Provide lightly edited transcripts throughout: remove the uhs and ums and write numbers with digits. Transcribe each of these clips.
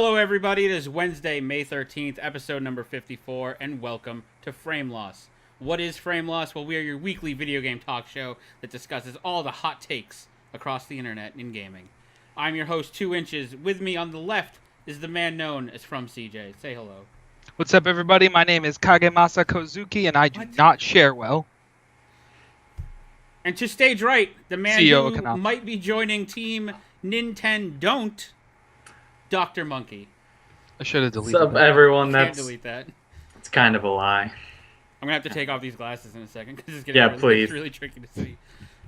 Hello, everybody. It is Wednesday, May 13th, episode number 54, and welcome to Frameloss. What is Frameloss? Well, we are your weekly video game talk show that discusses all the hot takes across the internet in gaming. I'm your host, 2 Inches. With me on the left is the man known as From CJ. Say hello. What's up, everybody? My name is Kagemasa Kozuki, and I do not share well. And to stage right, the man CEO who Okanawa. might be joining Team Nintendo Don't, Dr. Monkey. I should have deleted What's up, that. everyone? Can't delete that. It's kind of a lie. I'm gonna have to take off these glasses in a second because it's Yeah, really, please. it's really tricky to see.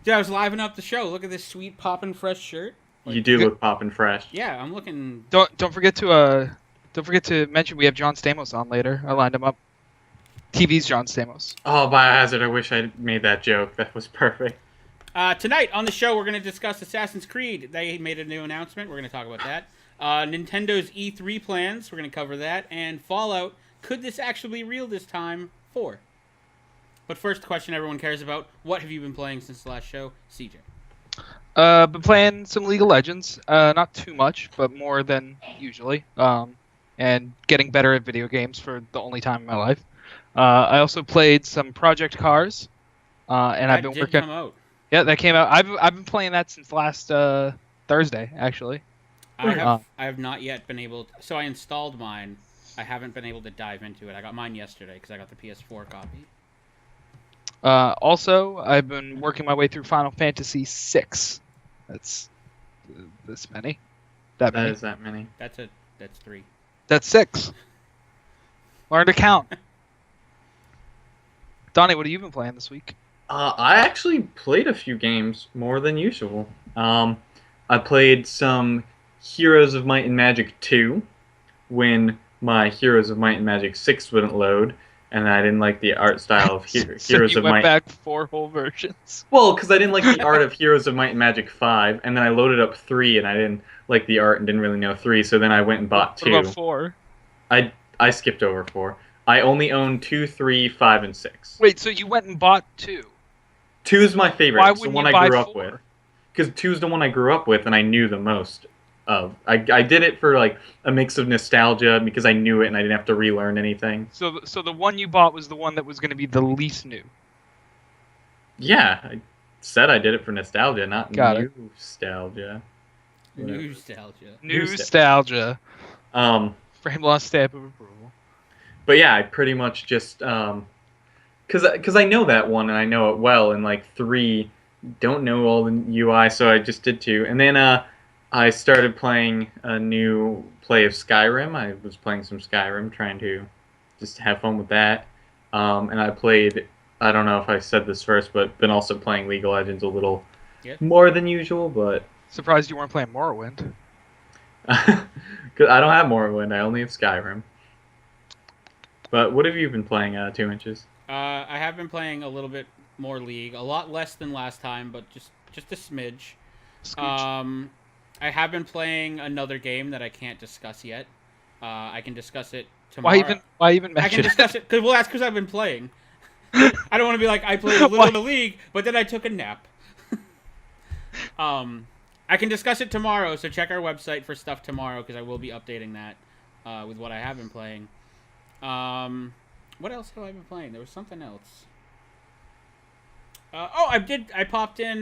Dude, I was livening up the show. Look at this sweet poppin' fresh shirt. You do look poppin' fresh. Yeah, I'm looking. Don't forget to mention we have John Stamos on later. I lined him up. TV's John Stamos. Oh, Biohazard, I wish I made that joke. That was perfect. Tonight on the show, we're going to discuss Assassin's Creed. They made a new announcement. We're going to talk about that. Nintendo's E3 plans. We're going to cover that. And Fallout. Could this actually be real this time? 4. But first question everyone cares about. What have you been playing since the last show? CJ. Been playing some League of Legends. Not too much, but more than usually. And getting better at video games for the only time in my life. I also played some Project Cars. And I've been did working. come out. Yeah, that came out. I've been playing that since last Thursday, actually. I have not yet been able to, so I installed mine. I haven't been able to dive into it. I got mine yesterday because I got the PS4 copy. Also, I've been working my way through Final Fantasy VI. That's this many. That many. Is that many. That's 3. That's 6. Learn to count. Donnie, what have you been playing this week? I actually played a few games more than usual. I played some Heroes of Might and Magic 2 when my Heroes of Might and Magic 6 wouldn't load, and I didn't like the art style of So Heroes you of went Might. back 4 whole versions. Well, because I didn't like the art of Heroes of Might and Magic 5, and then I loaded up 3, and I didn't like the art and didn't really know 3, so then I went and bought 2. What about 4? I skipped over 4. I only own 2, 3, 5, and 6. Wait, so you went and bought 2? 2 is my favorite. Why It's the wouldn't one you I buy grew up 4? with. Because 2 is the one I grew up with and I knew the most of. I did it for like a mix of nostalgia because I knew it and I didn't have to relearn anything. So the one you bought was the one that was going to be the least new. Yeah, I said I did it for nostalgia, not Got it. nostalgia. Whatever. Nostalgia. Nostalgia. Frameloss stamp of approval. But yeah, I pretty much just because I know that one and I know it well, and like 3 don't know all the UI, so I just did 2, and then I started playing a new play of Skyrim. I was playing some Skyrim, trying to just have fun with that, and I played. I don't know if I said this first, but been also playing League of Legends a little more than usual, but Surprised you weren't playing Morrowind. because I don't have Morrowind, I only have Skyrim. But what have you been playing, 2 Inches? I have been playing a little bit more League, a lot less than last time, but just a smidge. Scooch. I have been playing another game that I can't discuss yet. I can discuss it tomorrow. Why even I mention can discuss it because that's because I've been playing. I don't want to be like I played a little bit of League, but then I took a nap. I can discuss it tomorrow, so check our website for stuff tomorrow because I will be updating that with what I have been playing. What else have I been playing? There was something else. I popped in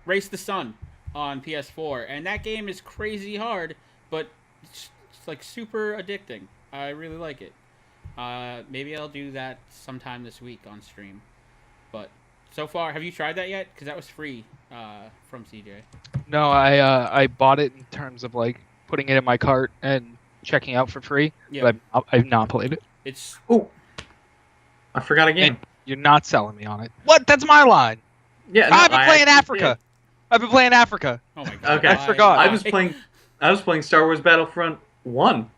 Race the Sun on PS4, and that game is crazy hard, but it's like super addicting. I really like it. Maybe I'll do that sometime this week on stream. But so far, have you tried that yet? Because that was free from CJ. No, I bought it in terms of like putting it in my cart and checking out for free. Yeah. But I've not played it. It's Oh, I forgot a game. And you're not selling me on it. What? That's my line. Yeah, no, I've been playing actually Africa. did. I've been playing Africa. oh my god. Okay. I forgot. I was playing Star Wars Battlefront 1.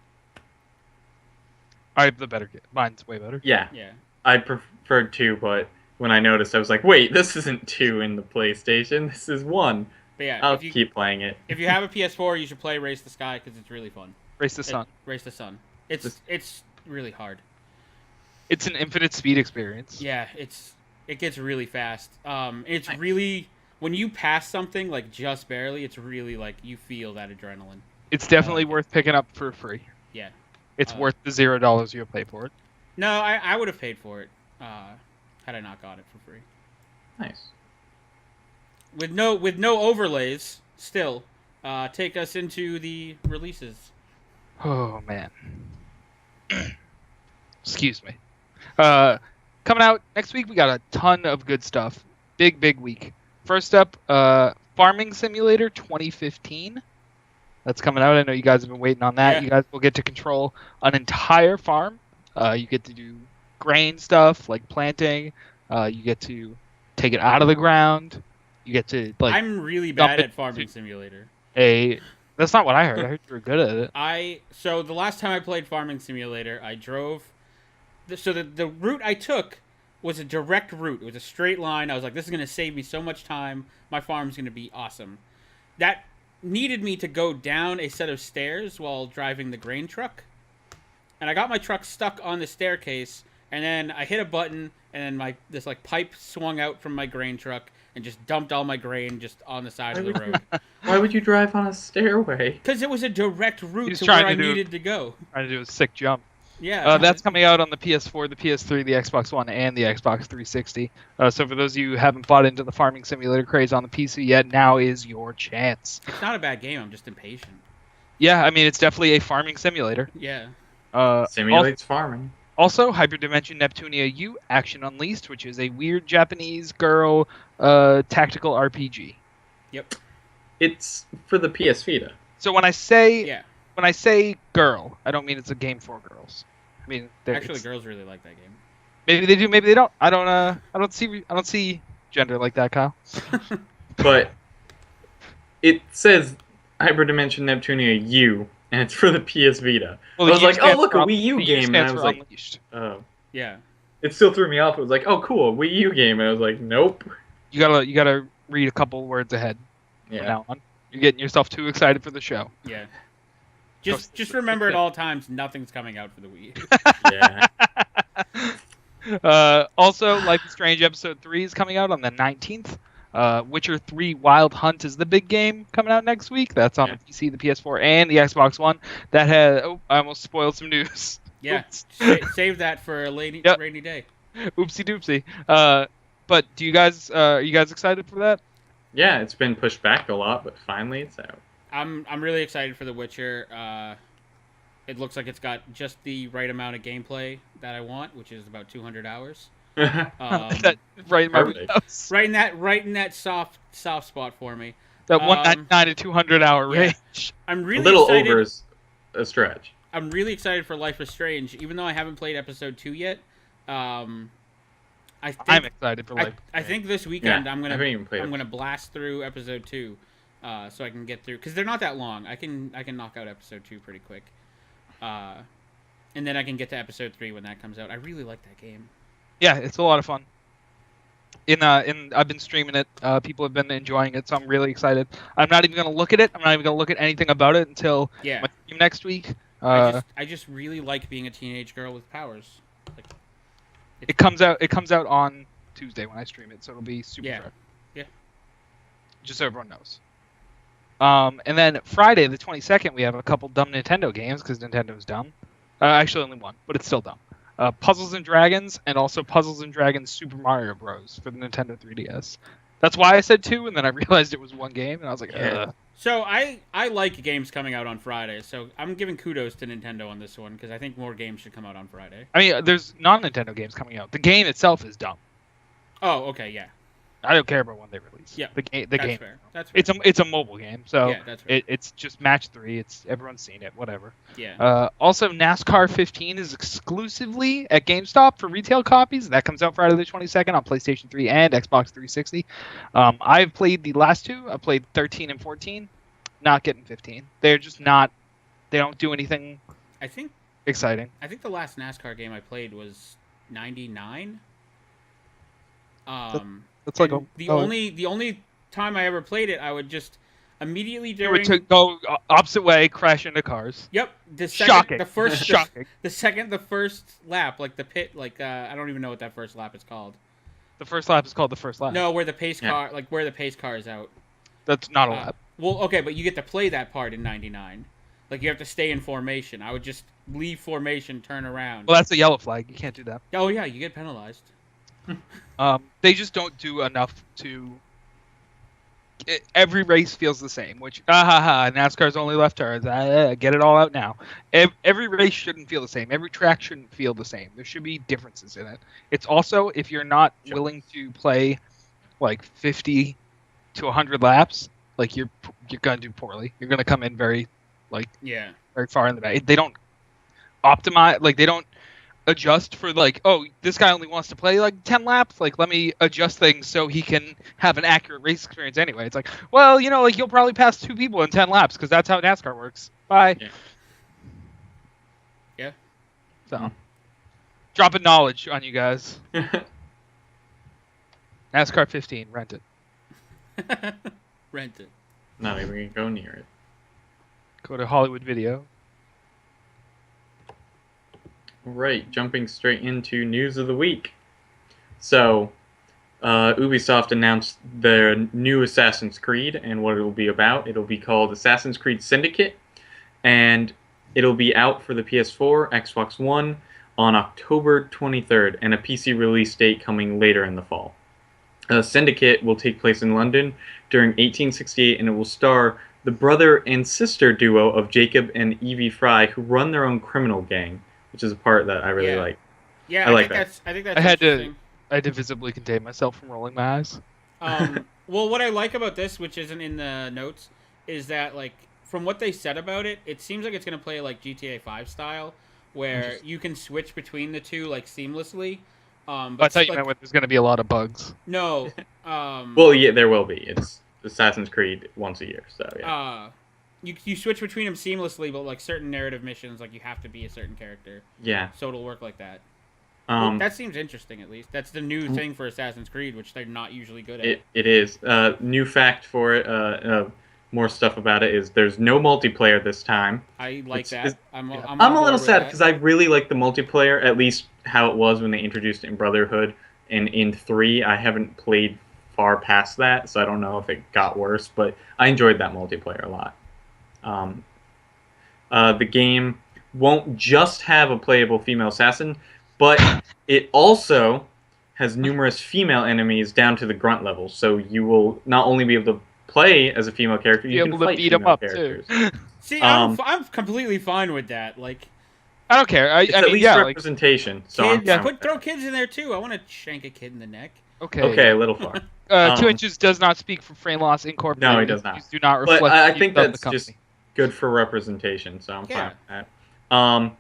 I have the better game. Mine's way better. Yeah, Yeah. I preferred 2, but when I noticed, I was like, wait, this isn't 2 in the PlayStation. This is 1. But yeah, I'll keep playing it. if you have a PS4, you should play Race the Sky because it's really fun. Race the Sun. Race the Sun. It's really hard. It's an infinite speed experience. Yeah, it gets really fast. It's really when you pass something like just barely, it's really like you feel that adrenaline. It's definitely worth picking up for free. Yeah. It's worth the $0 you'll pay for it. No, I would have paid for it had I not got it for free. Nice. With no overlays, still, take us into the releases. Oh man. Excuse me. Coming out next week, we got a ton of good stuff. Big week. First up, Farming Simulator 2015. That's coming out. I know you guys have been waiting on that. Yeah. You guys will get to control an entire farm. You get to do grain stuff like planting. You get to take it out of the ground. You get to I'm really bad at Farming Simulator. That's not what I heard. I heard you were good at it. So the last time I played Farming Simulator, I drove. So the route I took was a direct route. It was a straight line. I was like, this is going to save me so much time. My farm's going to be awesome. That needed me to go down a set of stairs while driving the grain truck. And I got my truck stuck on the staircase, and then I hit a button, and then this pipe swung out from my grain truck and just dumped all my grain just on the side of the road. Why would you drive on a stairway? Because it was a direct route to trying where I to do- needed to go. Trying to do a sick jump. Yeah. That's coming out on the PS4, the PS3, the Xbox One, and the Xbox 360. So for those of you who haven't bought into the Farming Simulator craze on the PC yet, now is your chance. It's not a bad game. I'm just impatient. Yeah, I mean, it's definitely a farming simulator. Yeah. Simulates farming. Also, Hyperdimension Neptunia U Action Unleashed, which is a weird Japanese girl tactical RPG. Yep. It's for the PS Vita. So when I say girl, I don't mean it's a game for girls. I mean, Actually, girls really like that game. maybe they do, maybe they don't. I don't see gender like that, Kyle. But it says Hyperdimension Neptunia U, and it's for the PS Vita. Well, I was the U like, oh stands look, a for Wii U the U game, and stands I was for like, Unleashed. oh. Yeah. It still threw me off. It was like, oh cool, Wii U game, and I was like, nope. You gotta read a couple words ahead from Yeah. now on. You're getting yourself too excited for the show. Yeah. Just remember at all times, nothing's coming out for the Wii. Yeah. Also, Life is Strange Episode 3 is coming out on the 19th. Witcher 3 Wild Hunt is the big game coming out next week. That's on the PC, the PS4, and the Xbox One. That had... Oh, I almost spoiled some news. Yeah. Save that for a rainy day. Oopsie doopsie. But do you guys... are you guys excited for that? Yeah, it's been pushed back a lot, but finally it's out. I'm really excited for The Witcher. It looks like it's got just the right amount of gameplay that I want, which is about 200 hours. That right in my wheelhouse. Right in that soft spot for me. That 199 to 200 hour range. I'm really a little excited. over a stretch. I'm really excited for Life is Strange, even though I haven't played episode 2 yet. I'm excited for Life. I think this weekend Yeah, I'm I haven't even played gonna blast through episode 2, so I can get through, because they're not that long. I can knock out episode 2 pretty quick, and then I can get to episode 3 when that comes out. I really like that game. Yeah, it's a lot of fun. I've been streaming it. People have been enjoying it, so I'm really excited. I'm not even gonna look at it. I'm not even gonna look at anything about it until my stream next week. I just really like being a teenage girl with powers. Like, it comes out on Tuesday when I stream it, so it'll be super fresh. Yeah. Just so everyone knows. And then Friday the 22nd, we have a couple dumb Nintendo games because Nintendo's dumb. Actually, only one, but it's still dumb. Puzzles and Dragons, and also Puzzles and Dragons Super Mario Bros. For the Nintendo 3DS. That's why I said 2, and then I realized it was one game, and I was like, ugh. So I like games coming out on Friday, so I'm giving kudos to Nintendo on this one, because I think more games should come out on Friday. I mean, there's non-Nintendo games coming out. The game itself is dumb. Oh, okay, yeah. I don't care about when they release. Yeah, the game. Fair. That's fair. It's a mobile game, so yeah, that's fair. it's just match 3. Everyone's seen it, whatever. Yeah. Also, NASCAR 15 is exclusively at GameStop for retail copies. That comes out Friday the 22nd on PlayStation 3 and Xbox 360. I've played the last 2. I played 13 and 14. Not getting 15. They're just not. They don't do anything. Exciting. I think the last NASCAR game I played was 99. That's like the only time I ever played it, I would just immediately during to go opposite way, crash into cars. Yep, Shocking. The first Shocking. The first lap, like the pit, like I don't even know what that first lap is called. The first lap is called the first lap. No, where the pace car is out. That's not a lap. Well, okay, but you get to play that part in 99. Like you have to stay in formation. I would just leave formation, turn around. Well, that's a yellow flag. You can't do that. Oh yeah, you get penalized. They just don't do enough to. Every race feels the same, which NASCAR's only left turns. Get it all out now. Every race shouldn't feel the same. Every track shouldn't feel the same. There should be differences in it. It's also, if you're not willing to play like 50 to 100 laps, like you're gonna do poorly. You're gonna come in very far in the back. They don't optimize, like they don't adjust for like, oh, this guy only wants to play like 10 laps, like let me adjust things so he can have an accurate race experience anyway. It's like, well, like you'll probably pass 2 people in 10 laps because that's how NASCAR works. Bye. Yeah. So dropping knowledge on you guys. NASCAR 15, rent it. Rent it. Not even gonna go near it. Go to Hollywood Video. Right, jumping straight into news of the week. So, Ubisoft announced their new Assassin's Creed and what it'll be about. It'll be called Assassin's Creed Syndicate, and it'll be out for the PS4, Xbox One on October 23rd, and a PC release date coming later in the fall. Syndicate will take place in London during 1868, and it will star the brother and sister duo of Jacob and Evie Fry, who run their own criminal gang, which is a part that I really like. Yeah, I think that's interesting. I had to visibly contain myself from rolling my eyes. Well, what I like about this, which isn't in the notes, is that like from what they said about it, it seems like it's gonna play like GTA 5 style, where you can switch between the two like seamlessly. But I thought you meant there's gonna be a lot of bugs. No. Well, yeah, there will be. It's Assassin's Creed once a year, so yeah. You switch between them seamlessly, but like certain narrative missions, like you have to be a certain character. Yeah. So it'll work like that. Well, that seems interesting, at least. That's the new thing for Assassin's Creed, which they're not usually good at. It is. New fact for it, more stuff about it is there's no multiplayer this time. I like that. I'm a little sad because I really like the multiplayer, at least how it was when they introduced it in Brotherhood. And in 3, I haven't played far past that, so I don't know if it got worse, but I enjoyed that multiplayer a lot. The game won't just have a playable female assassin, but it also has numerous female enemies down to the grunt level. So you will not only be able to play as a female character, you can fight beat them up characters. too. See, I'm completely fine with that. Like, I don't care. I at mean, least representation. Kids, so throw kids in there too. I want to shank a kid in the neck. Okay, a little far. 2 Inches does not speak for Frameloss Incorporated. No, he does not. These do not reflect. But I think that's the just good for representation, so I'm fine with that.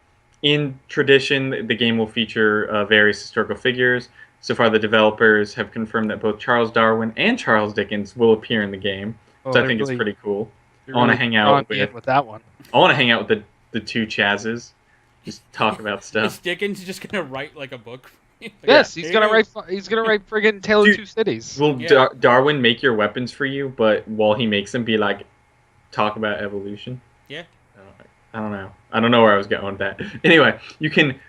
In tradition, the game will feature various historical figures. So far, the developers have confirmed that both Charles Darwin and Charles Dickens will appear in the game, which I think is pretty cool. I want to hang out with that one. I want to hang out with the two Chazzes, just talk about stuff. Is Dickens just gonna write like a book? Yes, he's gonna write. He's gonna write friggin' Tale of Two Cities. Will Darwin make your weapons for you? But while he makes them, be like, talk about evolution. Yeah. I don't know. I don't know where I was going with that. Anyway,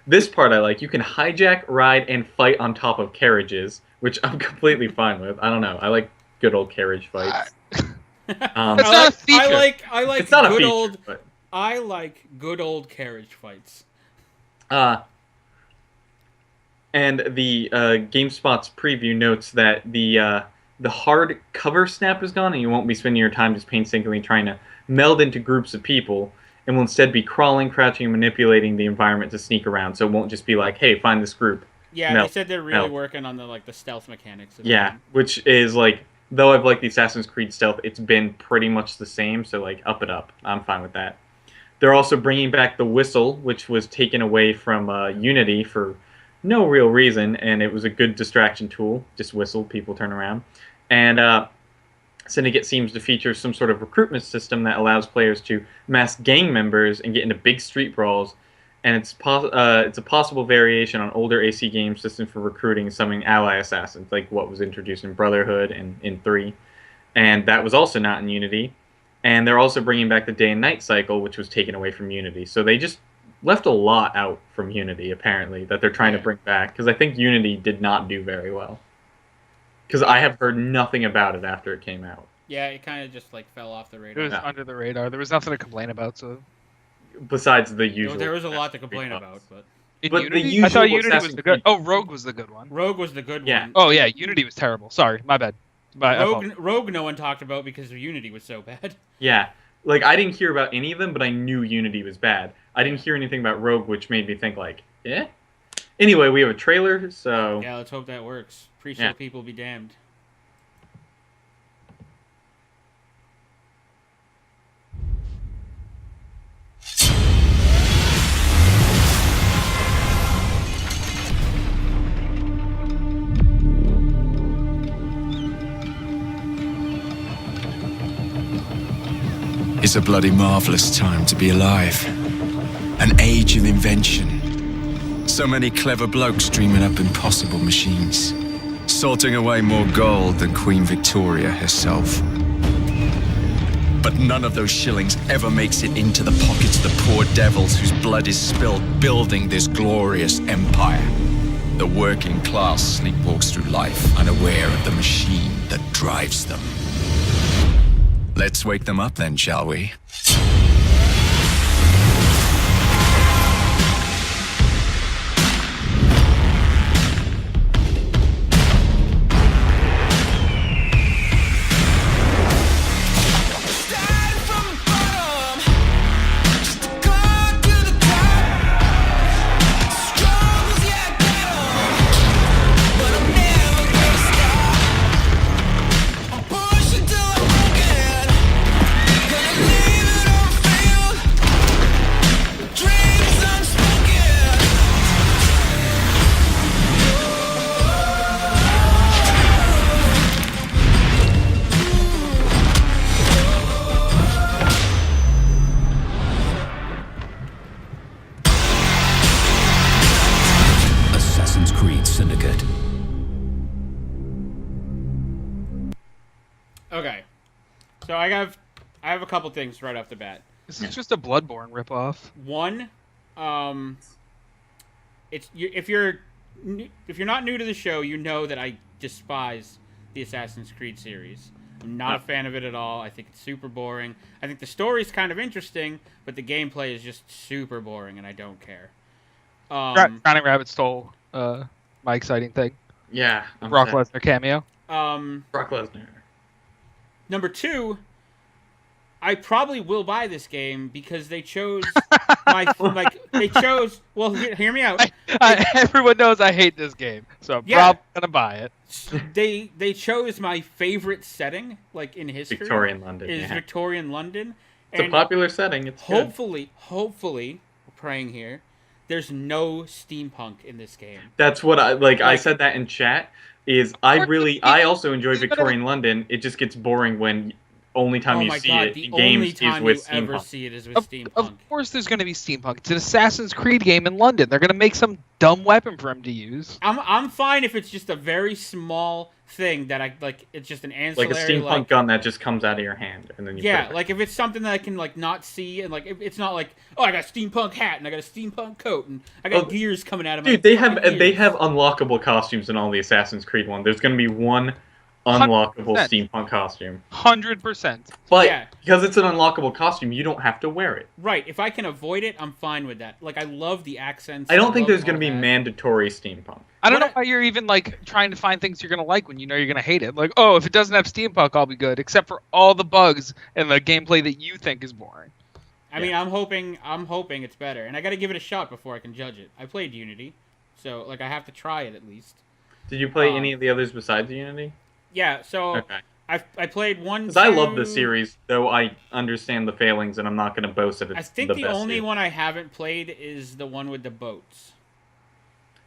this part I like. You can hijack, ride, and fight on top of carriages, which I'm completely fine with. I don't know. I like good old carriage fights. That's not a feature. I like it's not good a feature, old. but... I like good old carriage fights. And the GameSpot's preview notes that the hard cover snap is gone, and you won't be spending your time just painstakingly trying to meld into groups of people, and will instead be crawling, crouching, and manipulating the environment to sneak around. So it won't just be like, hey, find this group. Yeah, they said they're really working on the stealth mechanics. Yeah, which is like, though I've liked the Assassin's Creed stealth, it's been pretty much the same. So like, up it up. I'm fine with that. They're also bringing back the whistle, which was taken away from Unity for no real reason, and it was a good distraction tool. Just whistle, people turn around. And Syndicate seems to feature some sort of recruitment system that allows players to mass gang members and get into big street brawls. And it's a possible variation on older AC game system for recruiting and summoning ally assassins, like what was introduced in Brotherhood and in 3. And that was also not in Unity. And they're also bringing back the day and night cycle, which was taken away from Unity. So they just left a lot out from Unity, apparently, that they're trying to bring back. Because I think Unity did not do very well. Because I have heard nothing about it after it came out. Yeah, it kind of just like fell off the radar. It was under the radar. There was nothing to complain about, so besides the usual. There was a lot to Assassin's complain Creed about, but In But the Unity? I thought usual Unity was Assassin's the good. Creed- Oh, Rogue was the good one. Rogue was the good Yeah. one. Oh yeah, Unity was terrible. Sorry, my bad. Rogue no one talked about because Unity was so bad. Yeah, like I didn't hear about any of them, but I knew Unity was bad. I didn't hear anything about Rogue, which made me think like, eh. Anyway, we have a trailer, so Yeah, let's hope that works. Pre-show Yeah. people be damned. It's a bloody marvelous time to be alive. An age of invention. So many clever blokes dreaming up impossible machines. Sorting away more gold than Queen Victoria herself. But none of those shillings ever makes it into the pockets of the poor devils whose blood is spilled building this glorious empire. The working class sleepwalks through life unaware of the machine that drives them. Let's wake them up then, shall we? Assassin's Creed Syndicate. Okay, so I have a couple things right off the bat. This is just a Bloodborne ripoff. One, if you're not new to the show, you know that I despise the Assassin's Creed series. I'm not a fan of it at all. I think it's super boring. I think the story's kind of interesting, but the gameplay is just super boring, and I don't care. Drowning Rabbit stole my exciting thing. yeah, I'm Brock sad. Lesnar cameo. Brock Lesnar. Number two, I probably will buy this game because they chose Well, hear me out. Everyone knows I hate this game, so I'm Yeah. probably gonna buy it. They chose my favorite setting, like in history. Victorian London. Is Yeah. Victorian London. It's a popular setting. It's good. Hopefully, we're praying here. There's no steampunk in this game. That's what I like. I said that in chat. I also enjoy You're gonna- Victorian London. It just gets boring when only time Oh you my see god, it the in only games is time with you ever steampunk. see it is with Of steampunk. course, there's gonna be steampunk. It's an Assassin's Creed game in London. They're gonna make some dumb weapon for him to use. I'm fine if it's just a very small thing that I like. It's just an ancillary. Like a steampunk gun that just comes out of your hand and then you Yeah, put it like if it's something that I can like not see and like it's not like, oh, I got a steampunk hat and I got a steampunk coat and I got gears coming out of my Dude, they fucking have ears. unlockable costumes in all the Assassin's Creed one. There's gonna be one unlockable 100%. steampunk costume. 100%. But Yeah. because it's an unlockable costume, you don't have to wear it. Right, if I can avoid it, I'm fine with that. Like I love the accents. I don't think love there's gonna all be that. mandatory steampunk. I don't What know why you're even like trying to find things you're gonna like when you know you're gonna hate it. Like, oh, if it doesn't have steampunk, I'll be good, except for all the bugs and the gameplay that you think is boring. I mean, I'm hoping it's better, and I got to give it a shot before I can judge it. I played Unity, so like I have to try it at least. Did you play any of the others besides Unity? Yeah, so Okay. I played one. Because I love the two- series, though I understand the failings, and I'm not going to boast that it's I think the the best only series. one I haven't played is the one with the boats.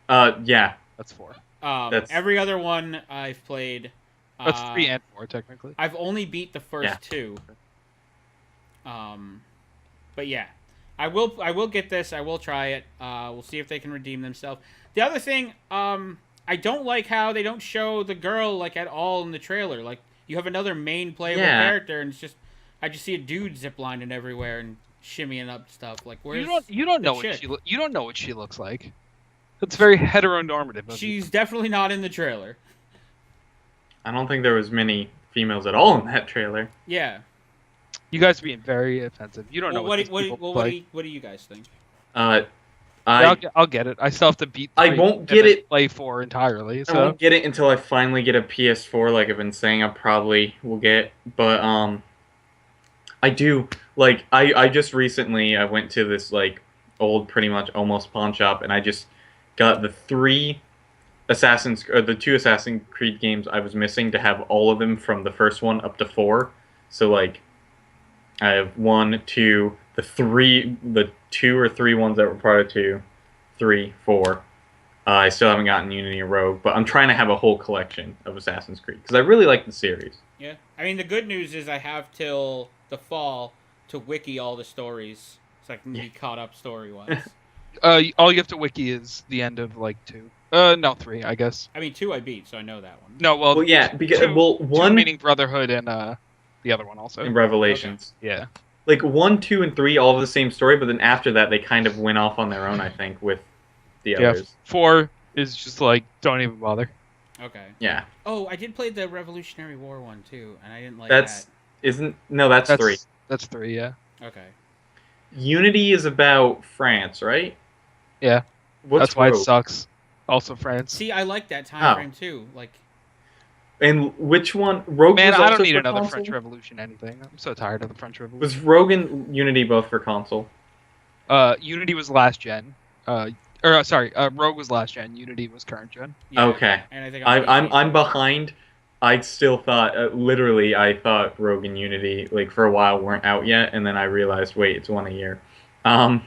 Yeah. That's 4. That's- Every other one I've played. That's 3 and 4 technically. I've only beat the first Yeah. two. But yeah, I will get this. I will try it. We'll see if they can redeem themselves. The other thing, I don't like how they don't show the girl like at all in the trailer. Like you have another main playable Yeah. character, and it's just I just see a dude ziplining everywhere and shimmying up stuff. Like where's You don't know the what chick? you don't know what she looks like. It's very heteronormative. of you. She's definitely not in the trailer. I don't think there was many females at all in that trailer. Yeah. You guys are being very offensive. You don't know what these people play. What do you guys think? I I'll get it. I still have to beat. I 3 won't and get then it. Play 4 entirely. I So won't get it until I finally get a PS4. Like I've been saying, I probably will get. But I do like. I just recently I went to this like old, pretty much almost pawn shop, and I just got the 2 Assassin's Creed games I was missing to have all of them from the first one up to 4. So like, I have 1, 2, the 2 or 3 ones that were part of 2, 3, 4. I still haven't gotten Unity and Rogue, but I'm trying to have a whole collection of Assassin's Creed because I really like the series. Yeah, I mean the good news is I have till the fall to wiki all the stories, so I can be caught up story-wise. all you have to wiki is the end of like 2. No, 3, I guess. I mean 2 I beat, so I know that one. No, well, Yeah, because 2, 1 2 meaning Brotherhood and the other one also. and Revelations. Okay. Yeah. Like 1, 2, and 3 all have the same story, but then after that they kind of went off on their own. I think with the others. 4 is just like don't even bother. Okay. Yeah. Oh, I did play the Revolutionary War one too, and I didn't like That's 3. That's 3. Yeah. that. Okay. Unity is about France, right? Yeah. What's That's why it Rogue? sucks. Also France. See, I like that time frame too. Like, And which one? Rogue Man, was I also don't need for another console? French Revolution anything. I'm so tired of the French Revolution. Was Rogue and Unity both for console? Unity was last gen. Rogue was last gen. Unity was current gen. yeah. Okay. And I think I'm behind. I still thought, literally, I thought Rogue and Unity, like, for a while weren't out yet, and then I realized, wait, it's 1 a year. And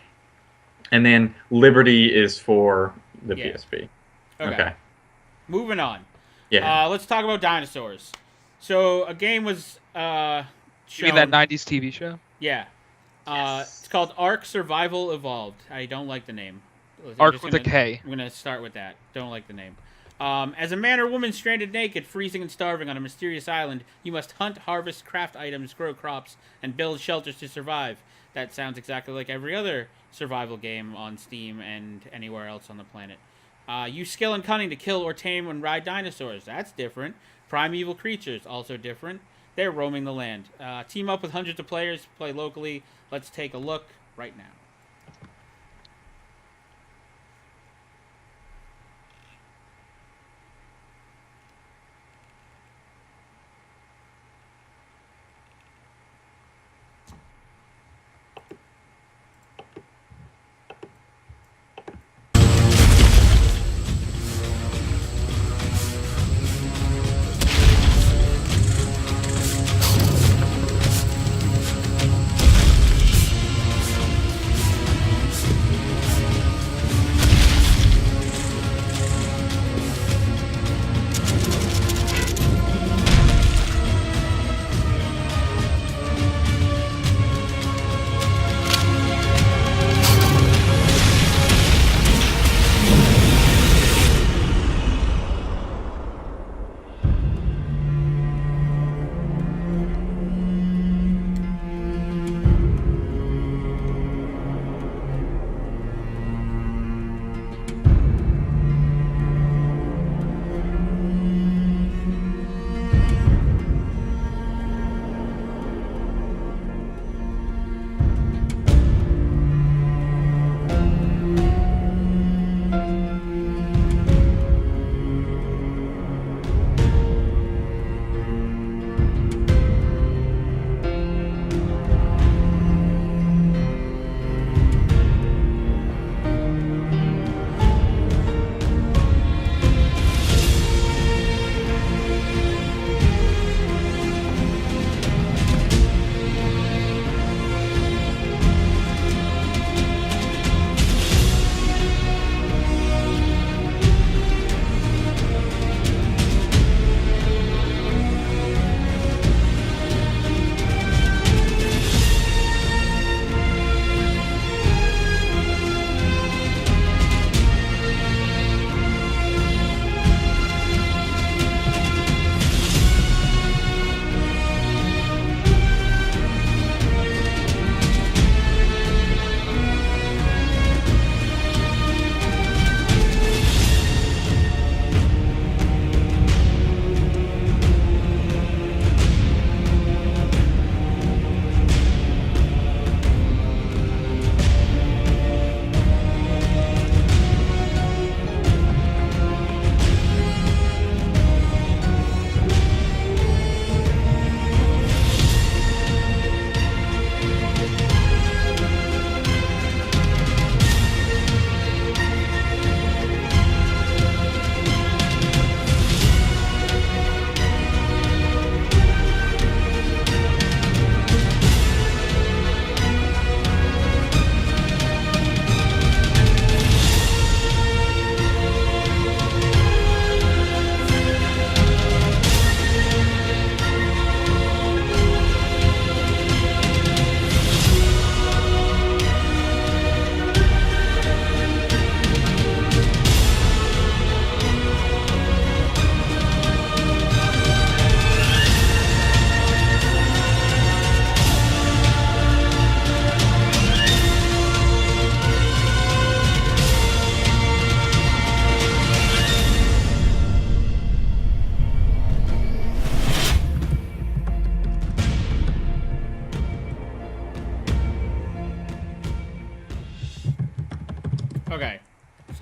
then Liberty is for the PSP. Okay. Moving on. Yeah. Let's talk about dinosaurs. So a game was shown. You mean that 90s TV show? Yeah. Yes. It's called Ark Survival Evolved. I don't like the name. Ark with a K. I'm gonna start with that. Don't like the name. As a man or woman stranded naked, freezing and starving on a mysterious island, you must hunt, harvest, craft items, grow crops, and build shelters to survive. That sounds exactly like every other survival game on Steam and anywhere else on the planet. Use skill and cunning to kill or tame and ride dinosaurs. That's different. Primeval creatures, also different. They're roaming the land. Team up with hundreds of players, play locally. Let's take a look right now.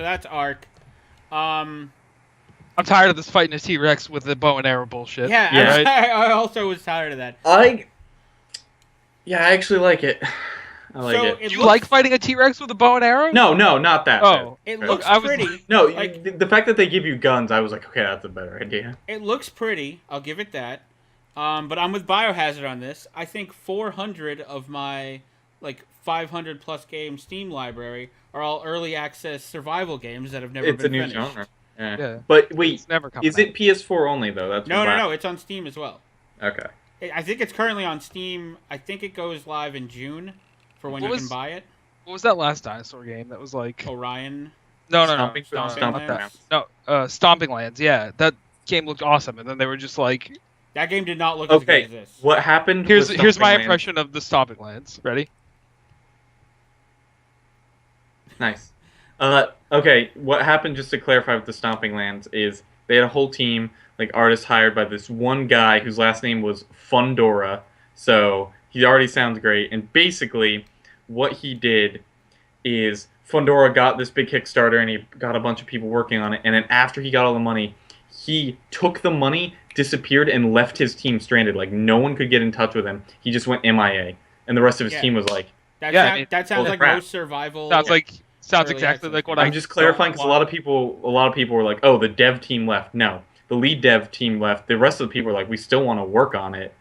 that's Ark. I'm tired of this fighting a T-Rex with the bow and arrow bullshit. Yeah, Yeah. Right? I also was tired of that. I actually like it. I like So it. it Do you looks, like fighting a T-Rex with a bow and arrow? No, not that. Oh. It bad. looks I was- pretty. No, like- the fact that they give you guns, I was like, okay, that's a better idea. It looks pretty. I'll give it that. But I'm with Biohazard on this. I think 400 of my 500 plus game Steam library are all early access survival games that have never It's a been new finished. genre. Yeah. Yeah. But wait, It's never coming is it PS4 only though? That's No. It's on Steam as well. Okay. I think it's currently on Steam. I think it goes live in June for when What you was- can buy it. What was that last dinosaur game that was like? Orion. No. Stomping Stomping Stomping Lands. Grounds. No, Stomping Lands. Yeah, that game looked awesome, and then they were just like, That game did not look as Okay, good as this. what happened? here's with my Stomping Lands- impression of the Stomping Lands. Ready? Nice. Okay, what happened, just to clarify with the Stomping Lands, is they had a whole team, artists hired by this one guy whose last name was Fundora, so he already sounds great, and basically, what he did is Fundora got this big Kickstarter, and he got a bunch of people working on it, and then after he got all the money, he took the money, disappeared, and left his team stranded. No one could get in touch with him. He just went MIA, and the rest of his Yeah. team was like, That, Yeah, sound- I mean, that sounds holy like crap. most survival. Sounds Early exactly access. like what I'm just clarifying because a lot of people were like, "Oh, the dev team left." No, the lead dev team left. The rest of the people were like, "We still want to work on it,"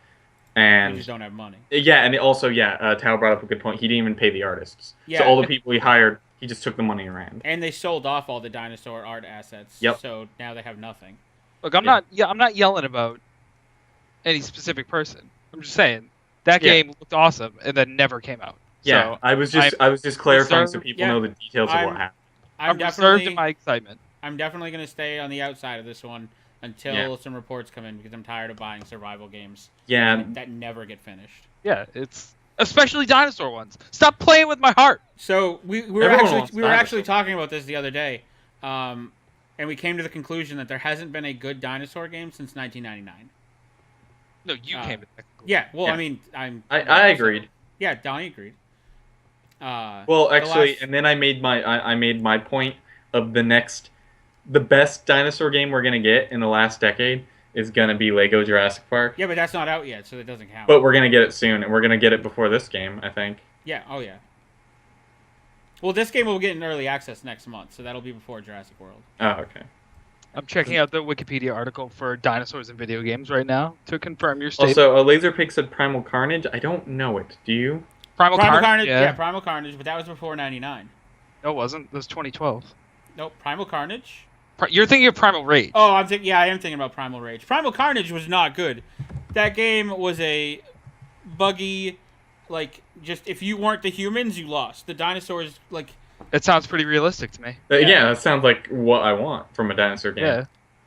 You and just don't have money. yeah, and also Tao brought up a good point. He didn't even pay the artists. Yeah. So all the people he hired, he just took the money and ran. And they sold off all the dinosaur art assets. Yep. So now they have nothing. Look, I'm not yelling about any specific person. I'm just saying that Yeah. game looked awesome and then never came out. Yeah, So I was just clarifying so reserved- people yeah, know the details of I'm- what happened. I'm reserved in my excitement. I'm definitely gonna stay on the outside of this one until Yeah. some reports come in because I'm tired of buying survival games Yeah, that never get finished. Yeah, it's especially dinosaur ones. Stop playing with my heart. So we were Everyone wants actually dinosaurs. talking about this the other day, and we came to the conclusion that there hasn't been a good dinosaur game since 1999. No, you came to that conclusion. Yeah, well, Yeah. I mean, I agreed. Yeah, Donnie agreed. Well, the actually, last- and then I made my point of the best dinosaur game we're gonna get in the last decade is gonna be Lego Jurassic Park. Yeah, but that's not out yet, so that doesn't count. But we're gonna get it soon, and we're gonna get it before this game, I think. Yeah, oh yeah. Well, this game will get in early access next month, so that'll be before Jurassic World. Oh, okay. I'm checking out the Wikipedia article for dinosaurs in video games right now to confirm your statement. Also, Laserpig said Primal Carnage. I don't know it. Do you? Primal Carnage. yeah. Yeah. Primal Carnage, but that was before 99. No, it wasn't. It was 2012. Nope, Primal Carnage. You're thinking of Primal Rage. Oh, I am thinking about Primal Rage. Primal Carnage was not good. That game was a buggy, just if you weren't the humans, you lost. The dinosaurs, It sounds pretty realistic to me. Yeah, that sounds like what I want from a dinosaur game.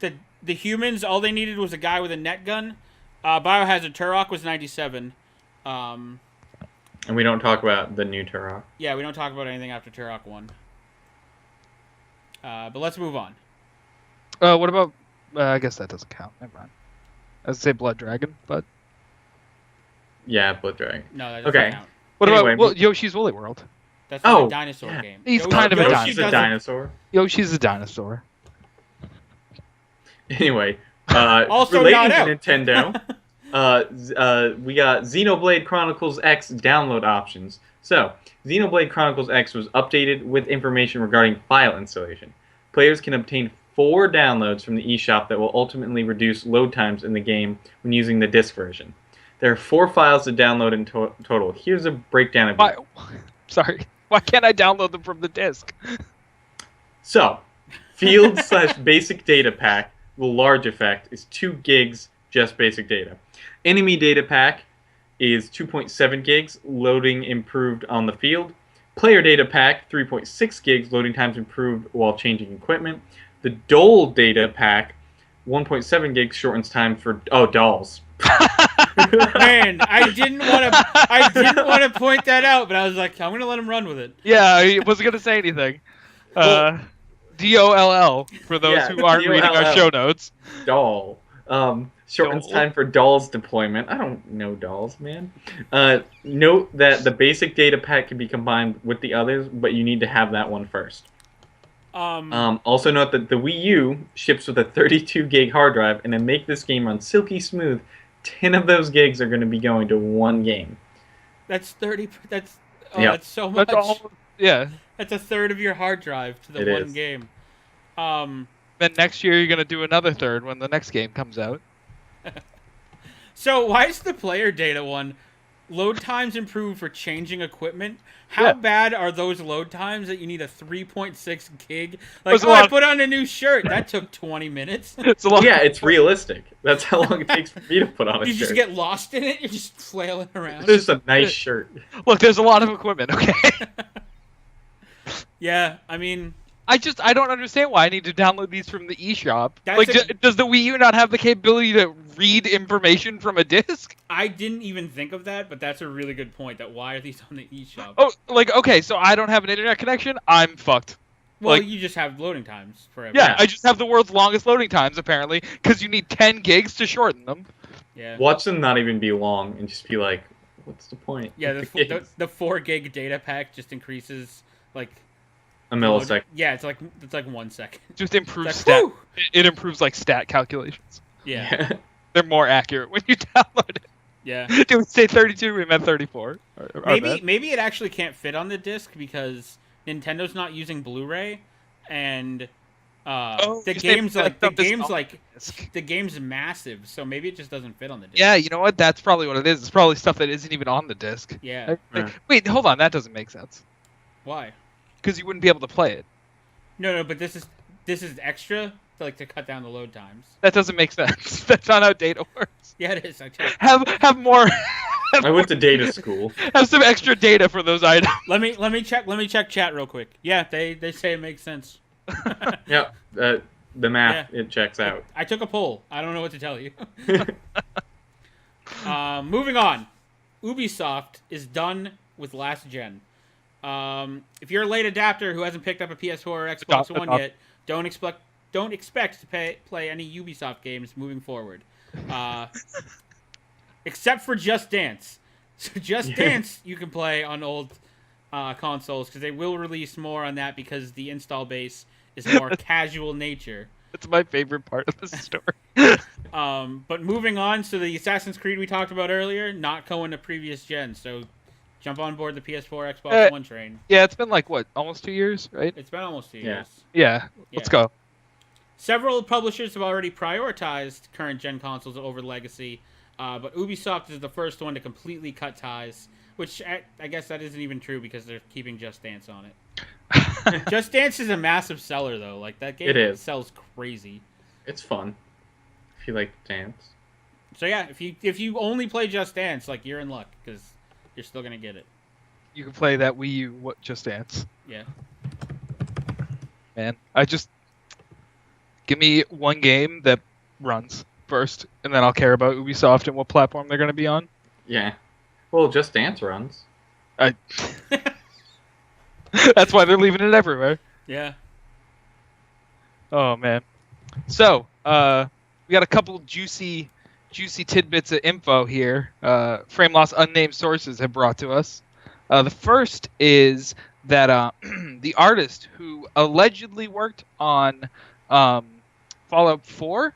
Yeah. the humans, all they needed was a guy with a net gun. Biohazard Turok was 97. And we don't talk about the new Turok. Yeah, we don't talk about anything after Turok 1. But let's move on. What about? I guess that doesn't count. Never mind. I was gonna say Blood Dragon, but Yeah, Blood Dragon. No, that doesn't Okay. count. what Anyway, about Yoshi's Woolly World? That's not Oh, a dinosaur yeah. game. He's kind of a Yoshi dinosaur. Yoshi's a doesn't- dinosaur. Yoshi's a dinosaur. Anyway, Also relating not to out. Nintendo, we got Xenoblade Chronicles X download options. So, Xenoblade Chronicles X was updated with information regarding file installation. Players can obtain 4 downloads from the eShop that will ultimately reduce load times in the game when using the disc version. There are 4 files to download in total. Here's a breakdown of Why? Sorry. Why can't I download them from the disc? So, field/basic data pack, the large effect, is 2 gigs just basic data. Enemy data pack is 2.7 gigs, loading improved on the field. Player data pack, 3.6 gigs, loading times improved while changing equipment. The Dole data pack, 1.7 gigs, shortens time for dolls. Man, I didn't want to point that out, but I was like, I'm gonna let him run with it. Yeah, I wasn't gonna say anything. DOLL for those Yeah, who aren't reading our DOLL. show notes. Doll. Shortens Doll. time for dolls deployment. I don't know dolls, man. Note that the basic data pack can be combined with the others, but you need to have that one first. Also note that the Wii U ships with a 32 gig hard drive, and to make this game run silky smooth, 10 of those gigs are going to be going to one game. That's 30. That's Yep. that's so much. That's all. Yeah. That's a third of your hard drive to the It one is. game. Then next year you're gonna do another third when the next game comes out. So why is the player data one load times improved for changing equipment? How Yeah. bad are those load times that you need a 3.6 gig? There's Like, a oh, lot I of- put on a new shirt. That took 20 minutes. It's a lot. Yeah, it's realistic. That's how long it takes for me to put on a You shirt. just get lost in it. You're just flailing around. It's just a nice shirt. Look, there's a lot of equipment. Okay. Yeah, I mean, I don't understand why I need to download these from the eShop. That's Like, a- does the Wii U not have the capability to read information from a disc? I didn't even think of that, but that's a really good point. That why are these on the eShop? Oh, like, okay, so I don't have an internet connection. I'm fucked. well, like- you just have loading times forever. Yeah, I just have the world's longest loading times apparently, because you need 10 gigs to shorten them. Yeah. Watch them not even be long and just be like, what's the point? Yeah, of the, gigs? the 4 gig data pack just increases like A millisecond. Yeah, it's like 1 second. Just improves It's like, stat. whew! It improves like stat calculations. Yeah, They're more accurate when you download it. yeah. Did we say 32? We meant 34. Maybe it actually can't fit on the disc because Nintendo's not using Blu-ray, and Oh, the you say game's that like stuff is on the game's massive, so maybe it just doesn't fit on the disc. Yeah, you know what? That's probably what it is. It's probably stuff that isn't even on the disc. Yeah. Yeah. Wait, hold on. That doesn't make sense. Why? Because you wouldn't be able to play it. No, but this is extra to cut down the load times. That doesn't make sense. That's not how data works. Yeah, it is. I checked. Have more. I went to data school. Have some extra data for those items. Let me check chat real quick. Yeah, they say it makes sense. Yeah, the math, it checks out. I took a poll. I don't know what to tell you. Moving on. Ubisoft is done with last gen. If you're a late adapter who hasn't picked up a PS4 or Xbox One yet, don't expect to play any Ubisoft games moving forward. Except for Just Dance. So Just Dance you can play on old consoles because they will release more on that because the install base is more casual nature. That's my favorite part of the story. But moving on, so the Assassin's Creed we talked about earlier, not going to previous gen, so jump on board the PS4, Xbox One train. Yeah, it's been like, what, almost 2 years, right? It's been almost 2 Yeah. years. Yeah, let's Yeah. go. Several publishers have already prioritized current gen consoles over legacy, but Ubisoft is the first one to completely cut ties, which I guess that isn't even true because they're keeping Just Dance on it. Just Dance is a massive seller, though. Like, that game It is. sells crazy. It's fun if you like to dance. So yeah, if you only play Just Dance, like, you're in luck because you're still gonna get it. You can play that Wii U Just Dance. Yeah. Man, give me one game that runs first, and then I'll care about Ubisoft and what platform they're going to be on. Yeah. Well, Just Dance runs. That's why they're leaving it everywhere. Yeah. Oh man. So, we got a couple juicy tidbits of info here. Frameloss unnamed sources have brought to us. The first is that the artist who allegedly worked on Fallout 4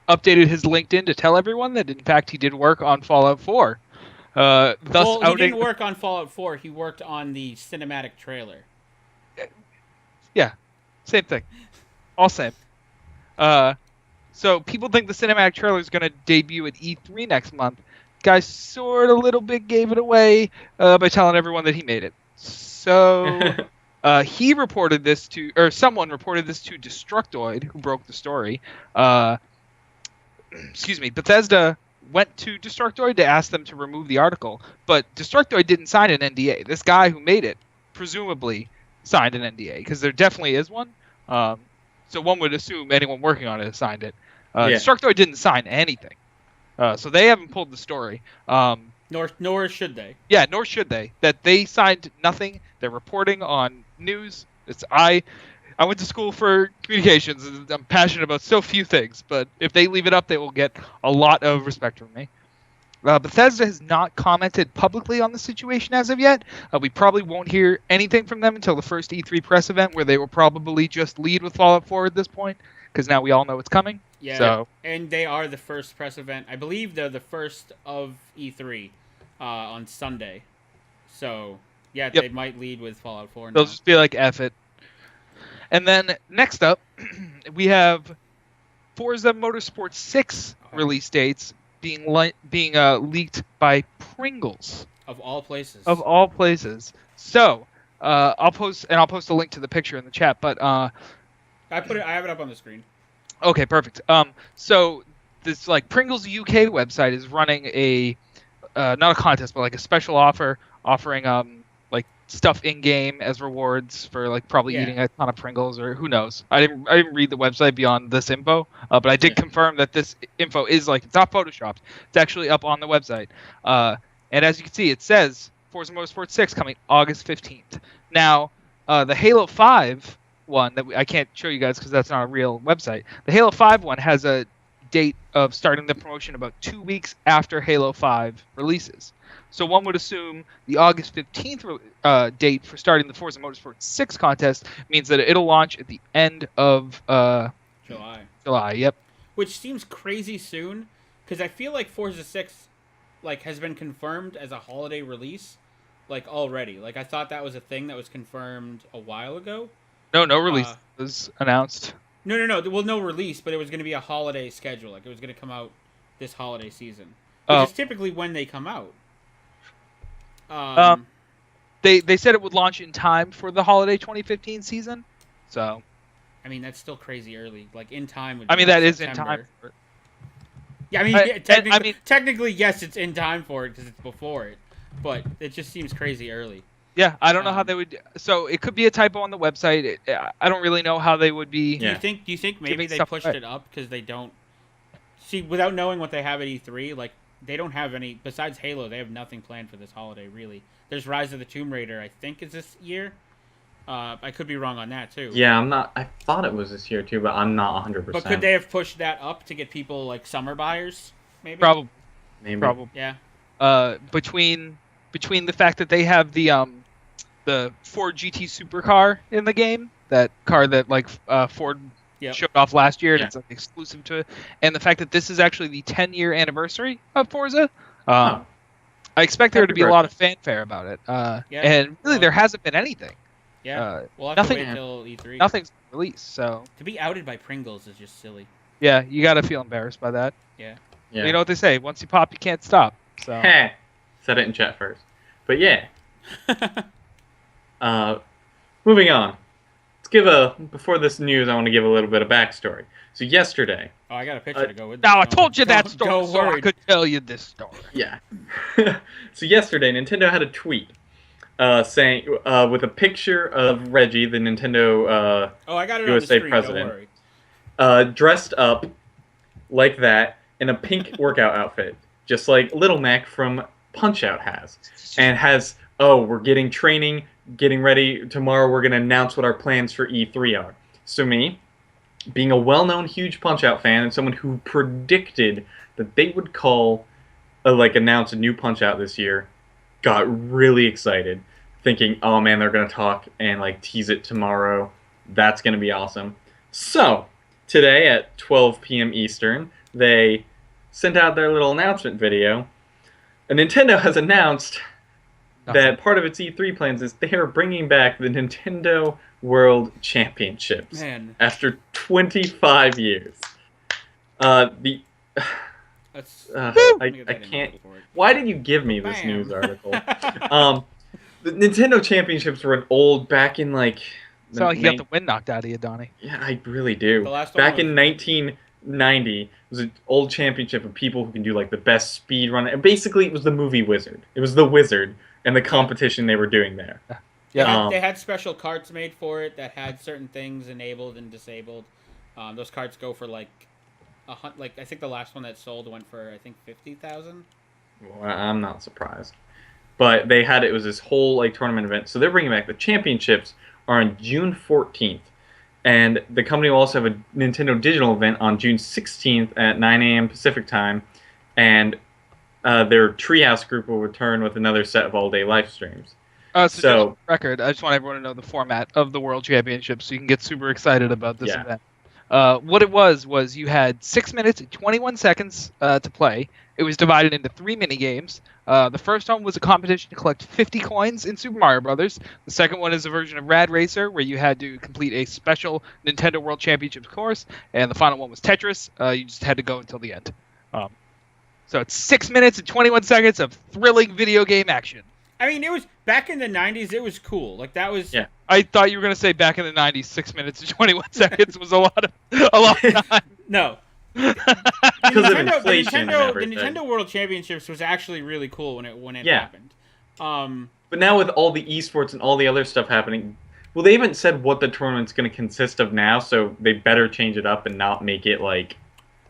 updated his LinkedIn to tell everyone that in fact he did work on Fallout 4. Thus Well, he outing. didn't work on Fallout 4. He worked on the cinematic trailer. Yeah, same thing. All same. So people think the cinematic trailer is going to debut at E3 next month. Guy sort of little bit gave it away by telling everyone that he made it. So he reported this to, or someone reported this to Destructoid, who broke the story. Excuse me. Bethesda went to Destructoid to ask them to remove the article, but Destructoid didn't sign an NDA. This guy who made it presumably signed an NDA because there definitely is one. So one would assume anyone working on it has signed it. Yeah. Destructoid didn't sign anything, so they haven't pulled the story. Nor should they. Yeah, nor should they. That they signed nothing. They're reporting on news. I went to school for communications, and I'm passionate about so few things. But if they leave it up, they will get a lot of respect from me. Bethesda has not commented publicly on the situation as of yet. We probably won't hear anything from them until the first E3 press event, where they will probably just lead with Fallout 4 at this point, because now we all know it's coming. Yeah, So, and they are the first press event. I believe they're the first of E3 on Sunday. So, yeah, Yep. they might lead with Fallout 4 now. they'll just be like, F it. And then next up, we have Forza Motorsport 6 release dates being leaked by Pringles. Of all places. Of all places. So, I'll post a link to the picture in the chat, but I have it up on the screen. okay, perfect. So this like Pringles UK website is running a not a contest, but like a special offer offering like stuff in game as rewards for like probably eating a ton of Pringles, or who knows. I didn't read the website beyond this info, but I did confirm that this info is like, it's not photoshopped. It's actually up on the website. And as you can see, it says Forza Motorsport 6 coming August 15th. Now, the Halo 5 one that I can't show you guys because that's not a real website. The Halo 5 one has a date of starting the promotion about 2 weeks after Halo 5 releases. So one would assume the August 15th date for starting the Forza Motorsport 6 contest means that it'll launch at the end of July. Yep. Which seems crazy soon, because I feel like Forza 6 like has been confirmed as a holiday release like already. Like I thought that was a thing that was confirmed a while ago. No release was announced. No. Well, no release, but it was going to be a holiday schedule. Like it was going to come out this holiday season, which is typically when they come out. They said it would launch in time for the holiday 2015 season. So, I mean, that's still crazy early. Like in time. I mean, that is in time. Yeah, I mean, technically, yes, it's in time for it because it's before it, but it just seems crazy early. Yeah, I don't know how they would. So it could be a typo on the website. I don't really know how they would be. Do you think maybe they pushed it up because they don't see, without knowing what they have at E3? Like they don't have any besides Halo. They have nothing planned for this holiday really. There's Rise of the Tomb Raider. I think is this year. I could be wrong on that too. Yeah, I'm not. I thought it was this year too, but I'm not 100%. But could they have pushed that up to get people like summer buyers? Maybe. Probably. Maybe. Probably. Yeah. Between the fact that they have the Ford GT supercar in the game, that car that like Ford showed off last year, and it's like exclusive to it, and the fact that this is actually the 10-year anniversary of Forza, I expect there to be a lot of fanfare about it. And really, there hasn't been anything. Yeah, we'll have nothing to wait until E3. Nothing's released, so to be outed by Pringles is just silly. Yeah, you gotta feel embarrassed by that. Yeah. Yeah. You know what they say: once you pop, you can't stop. So. Heh. Said it in chat first, but yeah. Moving on. Before this news, I want to give a little bit of backstory. So yesterday. Oh, I got a picture to go with. Now I told you that story, so I could tell you this story. Yeah. So yesterday, Nintendo had a tweet saying with a picture of Reggie, the Nintendo I got it USA on the screen, president, don't worry. Dressed up like that in a pink workout outfit, just like Little Mac from Punch-Out has, and has. Oh, we're getting training, getting ready. Tomorrow we're going to announce what our plans for E3 are. So me, being a well-known huge Punch-Out fan and someone who predicted that they would announce a new Punch-Out this year, got really excited, thinking, oh man, they're going to talk and like tease it tomorrow. That's going to be awesome. So, today at 12 p.m. Eastern, they sent out their little announcement video. And Nintendo has announced that part of its E3 plans is they are bringing back the Nintendo World Championships after 25 years. I can't. Why did you give me this news article? The Nintendo Championships were back in like. It's not like you got the wind knocked out of you, Donnie. Yeah, I really do. Back in 1990, it was an old championship of people who can do like the best speed run. And basically, it was the movie Wizard. It was the Wizard. And the competition they were doing there. Yeah, they had special carts made for it that had certain things enabled and disabled. Those carts go for like I think the last one that sold went for I think 50,000. Well, I'm not surprised, but they had it was this whole like tournament event. So they're bringing back the championships are on June 14th, and the company will also have a Nintendo Digital event on June 16th at 9 a.m. Pacific time, and their Treehouse group will return with another set of all-day live streams. Just for the record, I just want everyone to know the format of the World Championships so you can get super excited about this event. What it was you had 6 minutes and 21 seconds to play. It was divided into 3 mini games. The first one was a competition to collect 50 coins in Super Mario Brothers. The second one is a version of Rad Racer, where you had to complete a special Nintendo World Championships course. And the final one was Tetris. You just had to go until the end. So it's 6 minutes and 21 seconds of thrilling video game action. I mean, it was back in the 90s. It was cool. Like that was. Yeah. I thought you were gonna say back in the 90s, 6 minutes and 21 seconds was a lot of time. No. Because of inflation and the everything. Nintendo World Championships was actually really cool when it happened. But now with all the esports and all the other stuff happening, well, they haven't said what the tournament's going to consist of now, so they better change it up and not make it like.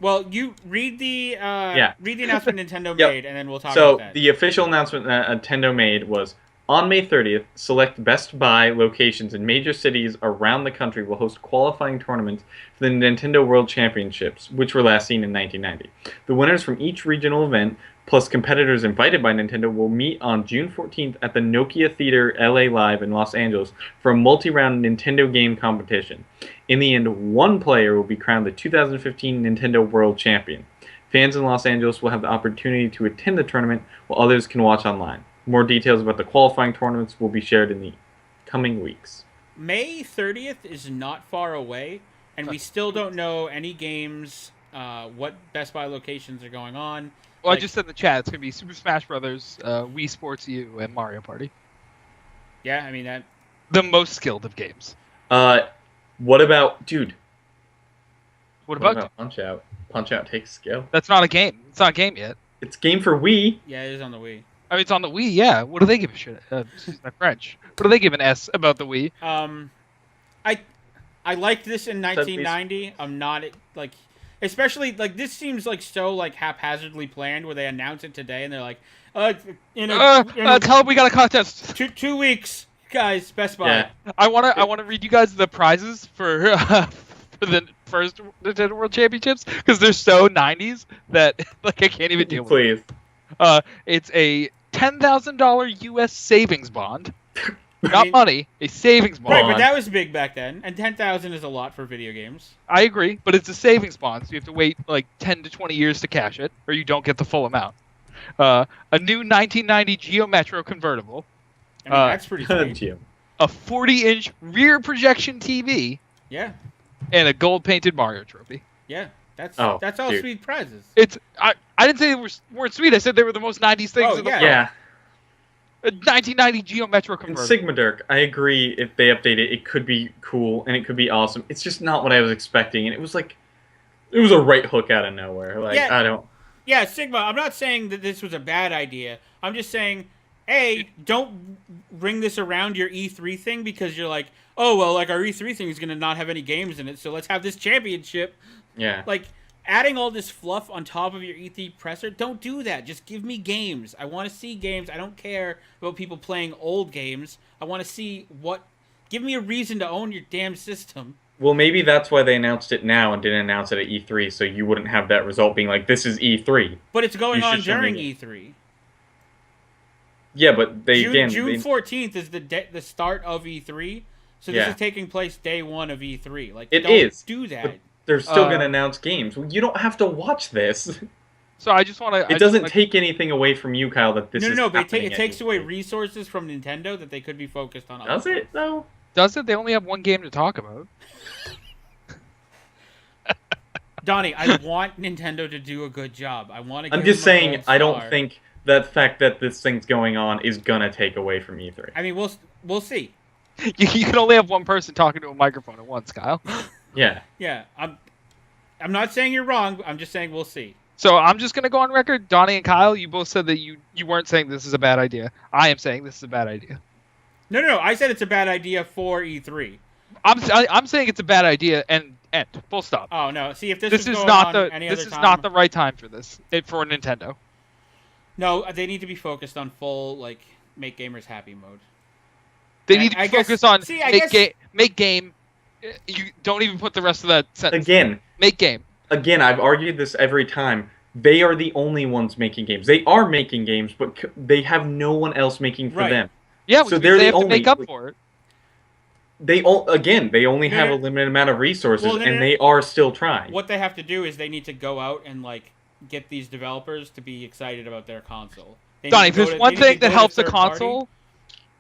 Well, you read the announcement Nintendo made, and then we'll talk so about that. The official announcement that Nintendo made was, on May 30th, select Best Buy locations in major cities around the country will host qualifying tournaments for the Nintendo World Championships, which were last seen in 1990. The winners from each regional event, plus competitors invited by Nintendo, will meet on June 14th at the Nokia Theater LA Live in Los Angeles for a multi-round Nintendo game competition. In the end, one player will be crowned the 2015 Nintendo World Champion. Fans in Los Angeles will have the opportunity to attend the tournament, while others can watch online. More details about the qualifying tournaments will be shared in the coming weeks. May 30th is not far away, and we still don't know any games, what Best Buy locations are going on. Well, I just said in the chat, it's going to be Super Smash Brothers, Wii Sports U, and Mario Party. Yeah, I mean that. The most skilled of games. What about, dude? What about Punch-Out? Punch-Out takes skill. That's not a game. It's not a game yet. It's a game for Wii. Yeah, it is on the Wii. I mean, it's on the Wii, yeah. What do they give a shit? Excuse my French. What do they give an S about the Wii? I liked this in 1990. I'm not like, especially like this seems like so like haphazardly planned where they announce it today and they're like, tell them we got a contest. 2 weeks, guys. Best Buy. Yeah. I wanna read you guys the prizes for the first Nintendo World Championships because they're so 90s that like I can't even deal with it. Please. It's a $10,000 U.S. savings bond. Not money, a savings bond. Right, but that was big back then, and 10,000 is a lot for video games. I agree, but it's a savings bond, so you have to wait like 10 to 20 years to cash it, or you don't get the full amount. A new 1990 Geo Metro convertible. I mean, that's pretty sweet. A 40-inch rear projection TV. Yeah. And a gold-painted Mario trophy. Yeah. That's all dude. sweet prizes. I didn't say they weren't sweet. I said they were the most 90s things in the world. Yeah. A 1990 Geo Metro And convertible. Sigma Dirk, I agree. If they update it, it could be cool and it could be awesome. It's just not what I was expecting, and it was like, it was a right hook out of nowhere. Like I don't. Yeah, Sigma. I'm not saying that this was a bad idea. I'm just saying, don't bring this around your E3 thing because you're like, oh well, like our E3 thing is gonna not have any games in it, so let's have this championship. Yeah. Like, adding all this fluff on top of your E3 presser, don't do that. Just give me games. I want to see games. I don't care about people playing old games. I want to see give me a reason to own your damn system. Well, maybe that's why they announced it now and didn't announce it at E3, so you wouldn't have that result being like, this is E3. But it's going on during E3. Yeah, but June 14th is the start of E3, so this is taking place day one of E3. Like, don't do that. But they're still going to announce games. Well, you don't have to watch this. So I just want to... It doesn't take anything away from you, Kyle, that this is No, but happening it takes away resources from Nintendo that they could be focused on. Does it, though? Does it? They only have one game to talk about. Donnie, I want Nintendo to do a good job. I want to. I'm just saying, I don't think the fact that this thing's going on is going to take away from E3. I mean, we'll see. You can only have one person talking to a microphone at once, Kyle. Yeah. Yeah, I'm not saying you're wrong. I'm just saying we'll see. So I'm just going to go on record. Donnie and Kyle, you both said that you weren't saying this is a bad idea. I am saying this is a bad idea. No. I said it's a bad idea for E3. I'm saying it's a bad idea and full stop. Oh no! See, if this is not the right time for this for Nintendo. No, they need to be focused on full like make gamers happy mode. They need to focus on make game. You don't even put the rest of that sentence. Again. Make game. Again, I've argued this every time. they are the only ones making games. They are making games, but they have no one else making for Right. them. Yeah, So which they're means they the have to only. make up for it. They only have a No. limited amount of resources, Well, no, and no. they are still trying. What they have to do is they need to go out and like get these developers to be excited about their console. They Donnie, need if to go there's to- one they need to thing that go to helps the third party. console,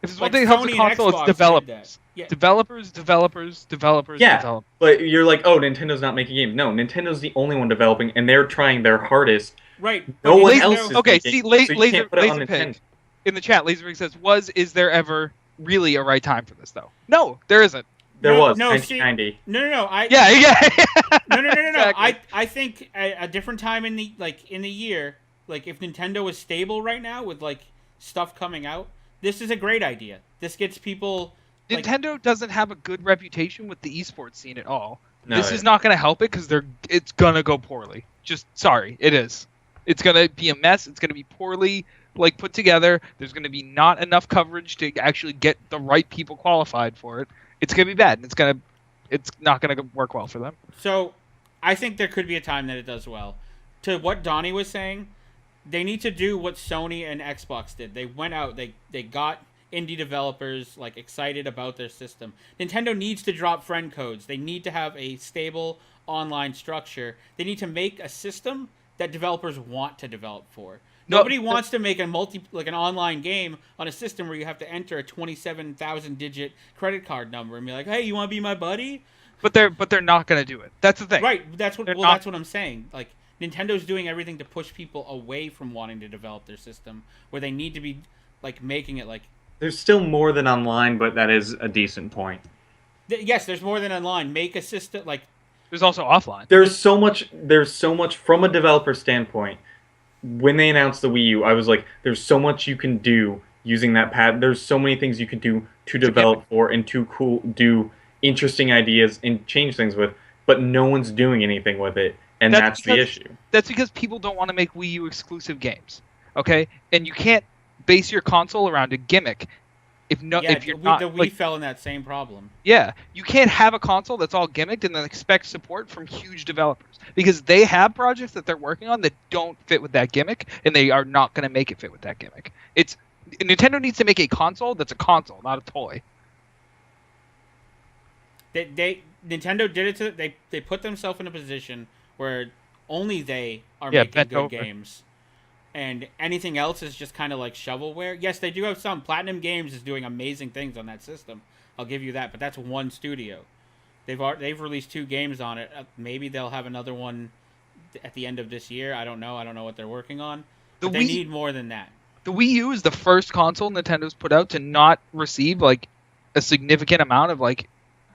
if there's one Like thing that helps the Sony and console, it's Xbox did developers. that. Yeah. Developers. Yeah, but you're like, oh, Nintendo's not making games. No, Nintendo's the only one developing, and they're trying their hardest. Right. No but one Nintendo- else is Okay, making, see, so you Laser can't put it on Laser Nintendo. Pig in the chat. Laser Pig says, "Is there ever really a right time for this though?" No, there isn't. There No, was no, 1990. No. Yeah. No. Exactly. I think a different time in the year, like if Nintendo is stable right now with like stuff coming out, this is a great idea. This gets people. Like, Nintendo doesn't have a good reputation with the esports scene at all. No, This is not going to help it because it's gonna go poorly. Just sorry, it is. It's gonna be a mess. It's gonna be poorly put together. There's gonna be not enough coverage to actually get the right people qualified for it. It's gonna be bad. And it's not gonna work well for them. So, I think there could be a time that it does well. To what Donnie was saying, they need to do what Sony and Xbox did. They went out, they got indie developers like excited about their system. Nintendo needs to drop friend codes. They need to have a stable online structure. They need to make a system that developers want to develop for. Nobody wants to make an online game on a system where you have to enter a 27,000 digit credit card number and be like, "Hey, you want to be my buddy?" But they're not gonna do it. That's the thing. Right. That's what They're that's what I'm saying. Like Nintendo's doing everything to push people away from wanting to develop their system, where they need to be like making it like. There's still more than online, but that is a decent point. Yes, there's more than online. Make a system like. There's also offline. There's so much from a developer standpoint. When they announced the Wii U, I was like, there's so much you can do using that pad. There's so many things you can do to develop for and to do interesting ideas and change things with, but no one's doing anything with it, and that's the issue. That's because people don't want to make Wii U exclusive games, okay? And you can't base your console around a gimmick if you're not. The Wii fell in that same problem. Yeah, you can't have a console that's all gimmicked and then expect support from huge developers because they have projects that they're working on that don't fit with that gimmick, and they are not going to make it fit with that gimmick. Nintendo needs to make a console that's a console, not a toy. Nintendo did it they put themselves in a position where only they are making good games. And anything else is just kind of like shovelware. Yes, they do have some. Platinum Games is doing amazing things on that system. I'll give you that, but that's one studio. They've released 2 games on it. Maybe they'll have another one at the end of this year. I don't know. I don't know what they're working on. But they need more than that. The Wii U is the first console Nintendo's put out to not receive a significant amount of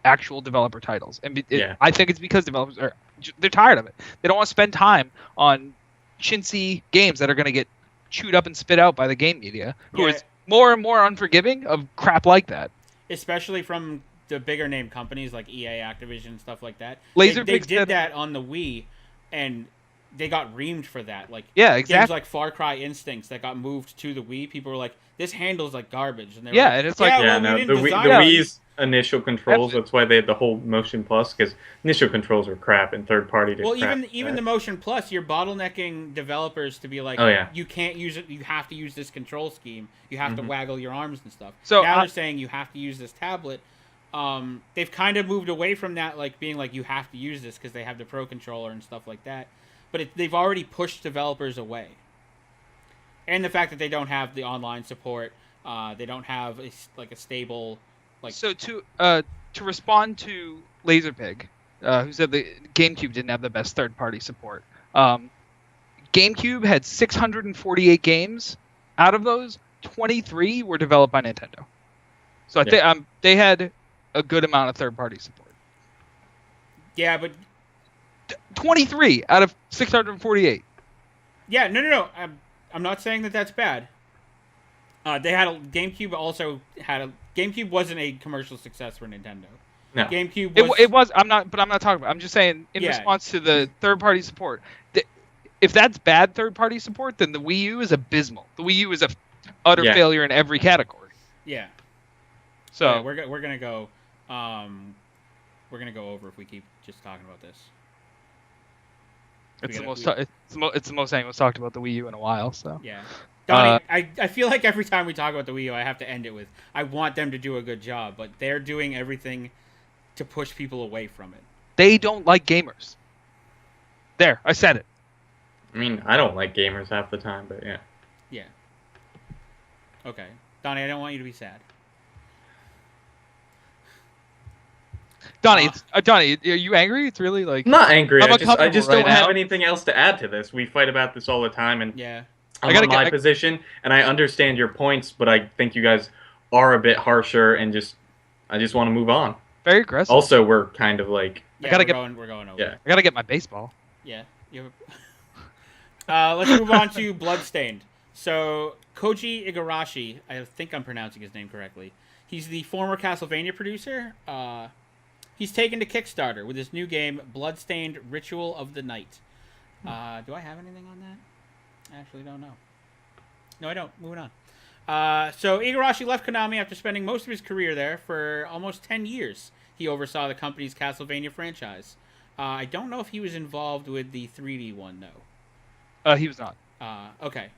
actual developer titles. And I think it's because developers they're tired of it. They don't want to spend time on chintzy games that are going to get chewed up and spit out by the game media, who is more and more unforgiving of crap like that. Especially from the bigger name companies like EA, Activision, stuff like that. They did that on the Wii, and they got reamed for that. Exactly. Games like Far Cry Instincts that got moved to the Wii, people were like, "This handles like garbage," and and it's the Wii's initial controls. That's why they had the whole Motion Plus, because initial controls were crap and third party did crap. even the Motion Plus, you're bottlenecking developers to be like, you can't use it. You have to use this control scheme. You have to waggle your arms and stuff. So now they're saying you have to use this tablet. They've kind of moved away from that, being like you have to use this because they have the Pro Controller and stuff like that. But they've already pushed developers away. And the fact that they don't have the online support, they don't have a stable. So to respond to Laserpig, who said the GameCube didn't have the best third-party support. GameCube had 648 games. Out of those, 23 were developed by Nintendo. So I think they had a good amount of third-party support. Yeah, but 23 out of 648. Yeah, no. I'm not saying that that's bad. GameCube wasn't a commercial success for Nintendo. No. GameCube it was. I'm not talking about. I'm just saying in response to the third-party support. If that's bad third-party support, then the Wii U is abysmal. The Wii U is a utter failure in every category. Yeah. So we're gonna go. We're gonna go over if we keep just talking about this. It's the gotta- most. It's the most anyone's talked about the Wii U in a while. So Yeah. Donnie, I feel like every time we talk about the Wii U, I have to end it with, I want them to do a good job, but they're doing everything to push people away from it. they don't like gamers. There, I said it. I mean, I don't like gamers half the time, but yeah. Yeah. Okay. Donnie, I don't want you to be sad. Donnie, Donnie, are you angry? It's really like I'm not angry. I'm I just uncomfortable don't right have now. anything else to add to this. We fight about this all the time, and Yeah. I'm on my position, and I understand your points, but I think you guys are a bit harsher, and I just want to move on. very aggressive. Also, we're kind of like, Yeah, gotta we're going over. yeah. I gotta get my baseball. Yeah. You have let's move on to Bloodstained. So, Koji Igarashi, I think I'm pronouncing his name correctly. He's the former Castlevania producer. He's taken to Kickstarter with his new game, Bloodstained Ritual of the Night. Do I have anything on that? I actually don't know. No, I don't. Moving on. So Igarashi left Konami after spending most of his career there for almost 10 years. He oversaw the company's Castlevania franchise. I don't know if he was involved with the 3D one, though. He was not. Okay.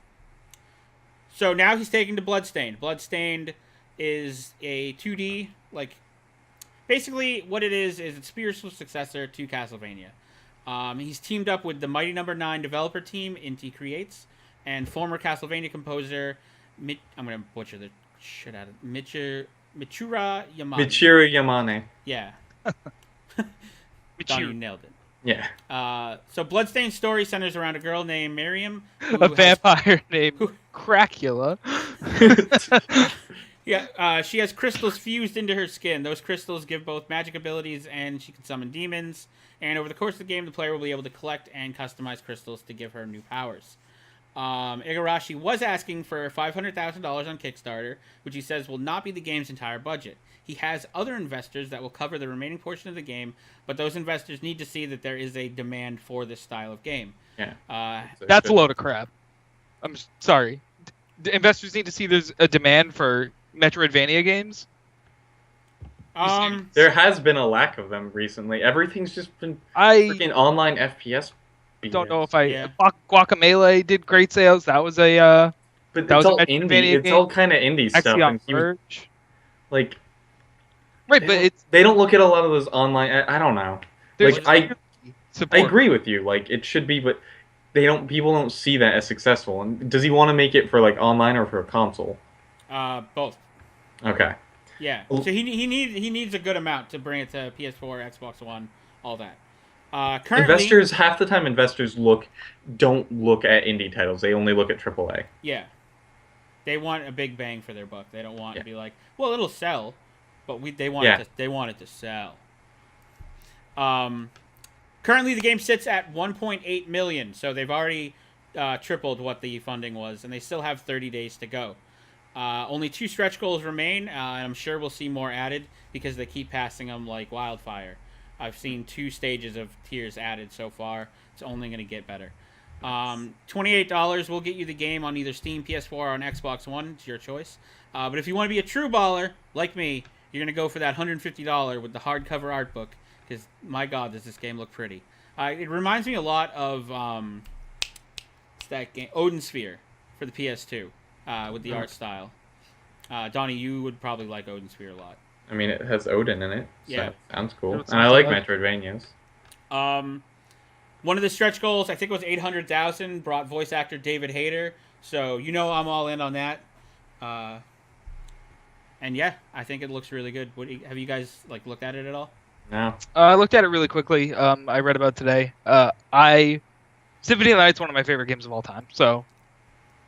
So now he's taken to Bloodstained. Bloodstained is a 2D, like, basically what it is its spiritual successor to Castlevania. He's teamed up with the Mighty No. 9 developer team, Inti Creates, and former Castlevania composer, I'm going to butcher the shit out of it, Michiru Yamane. Michiru Yamane. Yeah. Donnie, you nailed it. Yeah. So Bloodstained's story centers around a girl named Miriam. A vampire named Cracula. Yeah, she has crystals fused into her skin. Those crystals give both magic abilities, and she can summon demons. And over the course of the game, the player will be able to collect and customize crystals to give her new powers. Igarashi was asking for $500,000 on Kickstarter, which he says will not be the game's entire budget. He has other investors that will cover the remaining portion of the game, but those investors need to see that there is a demand for this style of game. Yeah. That's a load of crap. I'm sorry. The investors need to see there's a demand for Metroidvania games. There has been a lack of them recently. Everything's just been I freaking online FPS. don't know if Yeah. Guacamelee did great sales. That was a But that it's was a all Metroidvania indie. It's game. all kind of indie stuff. Axiom And you, Verge. like, Right, they but don't- it's they don't look at a lot of those online. I don't know. there's Like, I support. agree with you. Like, it should be, but people don't see that as successful. And does he want to make it for like online or for a console? Both. Okay. Yeah. Well- So he needs a good amount to bring it to PS4, Xbox One, all that. Currently, Half the time investors don't look at indie titles. They only look at AAA. yeah, they want a big bang for their buck. They don't want Yeah. to be like, well, it'll sell, but they want it to sell. Currently, the game sits at 1.8 million, so they've already tripled what the funding was, and they still have 30 days to go. Only 2 stretch goals remain, and I'm sure we'll see more added because they keep passing them like wildfire. I've seen 2 stages of tiers added so far. It's only going to get better. $28 will get you the game on either Steam, PS4, or on Xbox One. It's your choice. But if you want to be a true baller, like me, you're going to go for that $150 with the hardcover art book, because, my God, does this game look pretty. It reminds me a lot of it's that game, Odin Sphere, for the PS2, with the art style. Donnie, you would probably like Odin Sphere a lot. I mean, it has Odin in it. So Yeah. sounds cool. It And I like sounds Metroidvanias. One of the stretch goals, I think it was 800,000, brought voice actor David Hayter. So I'm all in on that. And yeah, I think it looks really good. Have you guys looked at it at all? No. I looked at it really quickly. I read about it today. Symphony of the Night's one of my favorite games of all time. So,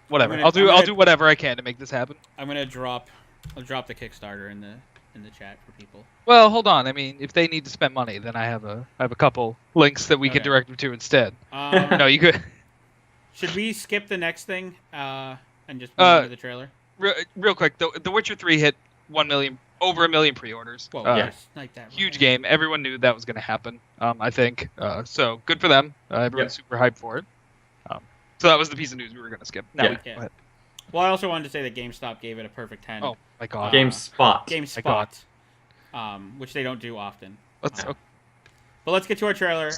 whatever. I'm gonna- I'll do whatever I can to make this happen. I'm gonna drop the Kickstarter in the chat for people. Well, hold on. I mean, if they need to spend money, then I have a couple links that we can Okay. direct them to instead. Um, No, you could. Should we skip the next thing and just move on to the trailer? Real quick, The Witcher 3 hit 1 million, over 1 million pre-orders. Whoa, yeah. just like that. Huge game. Everyone knew that was going to happen. I think. So good for them. Everyone's super hyped for it. So that was the piece of news we were going to skip. Now Yeah. we can go ahead. Well, I also wanted to say that GameStop gave it a perfect 10. Oh my god. GameSpot. GameSpot, which they don't do often. Let's. Yeah. But let's get to our trailer.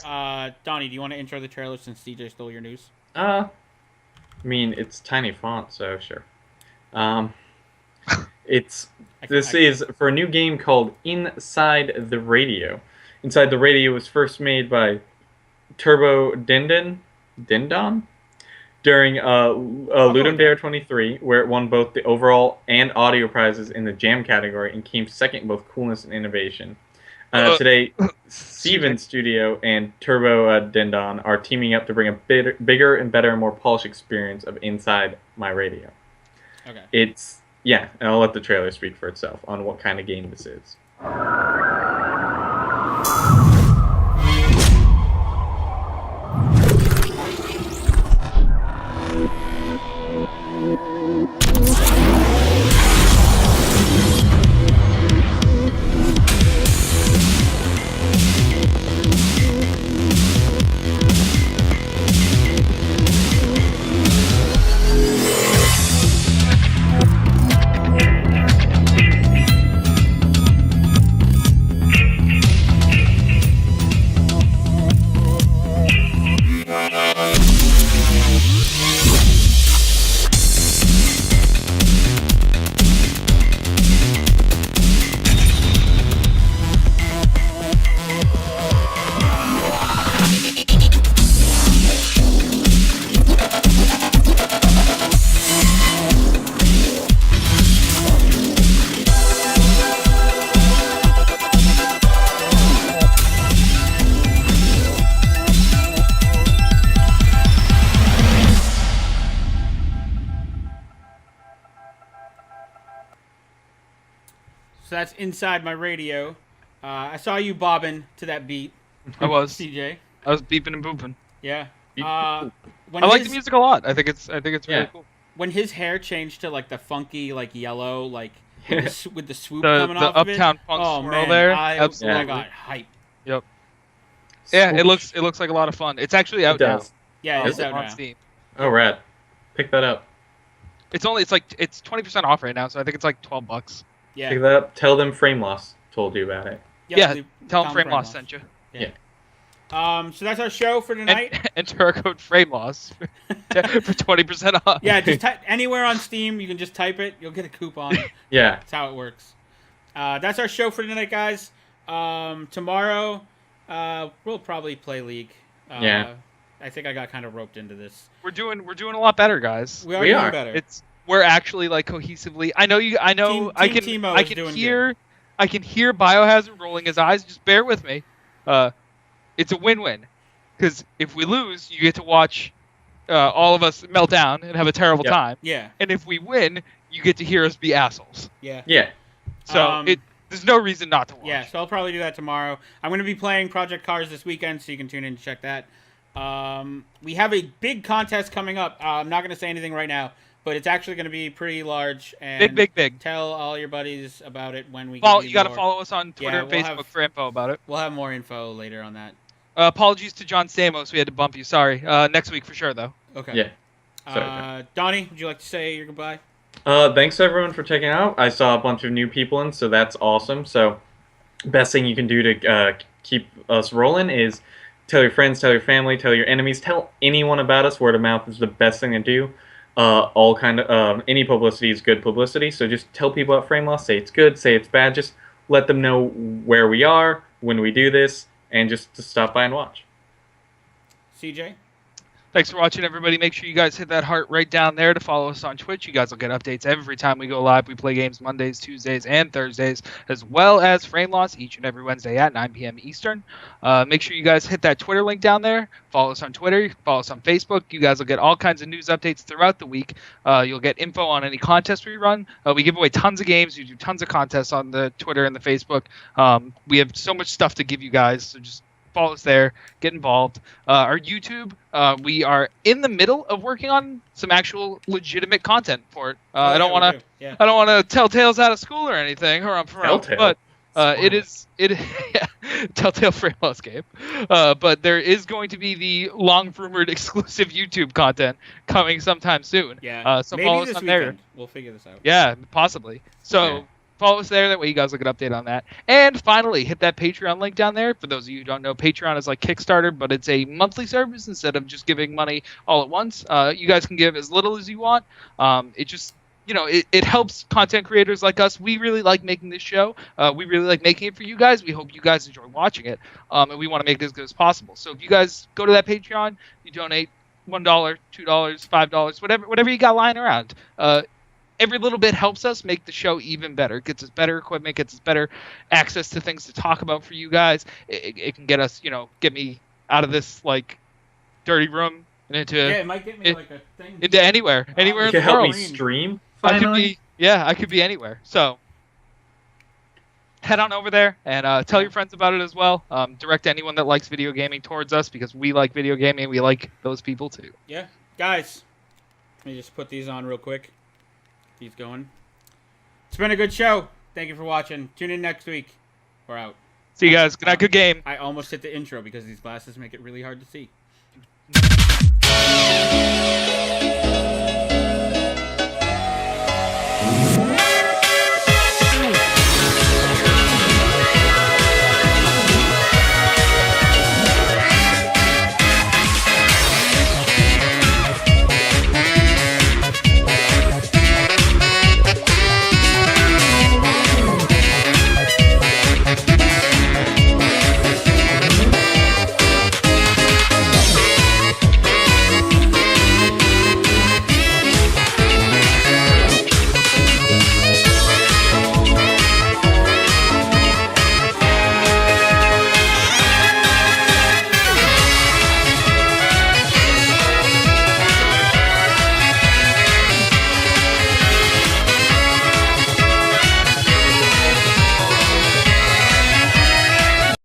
Donnie, do you want to intro the trailer since DJ stole your news? I mean, it's tiny font, so sure. This is for a new game called Inside the Radio. Inside the Radio was first made by Turbo Dindon during Ludum Dare 23, where it won both the overall and audio prizes in the Jam category and came second in both coolness and innovation. Today, Steven Studio and Turbo Dindon are teaming up to bring a bigger and better and more polished experience of Inside My Radio. Okay. And I'll let the trailer speak for itself on what kind of game this is. So that's Inside My Radio. I saw you bobbing to that beat. I was. CJ. I was beeping and booping. Yeah. I like the music a lot. I think it's really cool. When his hair changed to like the funky like yellow with the swoop The coming off of it. Uptown Funk swirl man, there. I Absolutely. got hype. Yep. Yeah, it looks like a lot of fun. It's actually out now. Yeah, it's out on now. Steam. Oh, rad. Pick that up. It's 20% off right now, so I think it's like $12. Yeah. Pick that up. Tell them Frameloss told you about it. Yeah, they tell them found Frameloss sent you. Yeah. So that's our show for tonight. Enter our code Frameloss for 20% off. Yeah, just anywhere on Steam, you can just type it. You'll get a coupon. Yeah. That's how it works. That's our show for tonight, guys. Tomorrow, we'll probably play League. Yeah. I think I got kind of roped into this. We're doing a lot better, guys. We are doing better. We're actually like cohesively. I know I can hear Biohazard rolling his eyes. Just bear with me. It's a win-win, because if we lose, you get to watch all of us melt down and have a terrible time. Yeah. And if we win, you get to hear us be assholes. Yeah. Yeah. So there's no reason not to watch. Yeah, so I'll probably do that tomorrow. I'm going to be playing Project Cars this weekend, so you can tune in to check that. We have a big contest coming up. I'm not going to say anything right now, but it's actually going to be pretty large. And big. Tell all your buddies about it when we You got to follow us on Twitter and Facebook for info about it. We'll have more info later on that. Apologies to John Stamos. We had to bump you. Sorry. Next week for sure, though. Okay. Yeah. Sorry, Donnie, would you like to say your goodbye? Thanks everyone for checking out. I saw a bunch of new people in, so that's awesome. So, best thing you can do to keep us rolling is tell your friends, tell your family, tell your enemies, tell anyone about us. Word of mouth is the best thing to do. Any publicity is good publicity. So just tell people about Frameloss. Say it's good. Say it's bad. Just let them know where we are when we do this, and just to stop by and watch. CJ? Thanks for watching, everybody. Make sure you guys hit that heart right down there to follow us on Twitch. You guys will get updates every time we go live. We play games Mondays, Tuesdays, and Thursdays, as well as Frameloss each and every Wednesday at 9 p.m. Eastern. Make sure you guys hit that Twitter link down there. Follow us on Twitter. Follow us on Facebook. You guys will get all kinds of news updates throughout the week. You'll get info on any contests we run. We give away tons of games. We do tons of contests on the Twitter and the Facebook. We have so much stuff to give you guys, so just follow us there, get involved. Our YouTube, we are in the middle of working on some actual legitimate content for it. I don't want to tell tales out of school or anything, but it is Telltale Frameloss game. But there is going to be the long rumored exclusive YouTube content coming sometime soon. Yeah. So maybe follow this us on weekend. there. We'll figure this out. Yeah, possibly. So follow us there. That way you guys will get an update on that. And finally, hit that Patreon link down there. For those of you who don't know, Patreon is like Kickstarter, but it's a monthly service instead of just giving money all at once. You guys can give as little as you want. It just, it helps content creators like us. We really like making this show. We really like making it for you guys. We hope you guys enjoy watching it. And we want to make it as good as possible. So if you guys go to that Patreon, you donate $1, $2, $5, whatever you got lying around. Every little bit helps us make the show even better. It gets us better equipment, gets us better access to things to talk about for you guys. It can get us, get me out of this like dirty room and into it might get me like a thing into anywhere in the world. Help me stream. Finally, I could be anywhere. So head on over there and tell your friends about it as well. Direct anyone that likes video gaming towards us because we like video gaming. We like those people too. Yeah, guys, let me just put these on real quick. These going. It's been a good show. Thank you for watching. Tune in next week. We're out. See you guys. Good night. Good game. I almost hit the intro because these glasses make it really hard to see.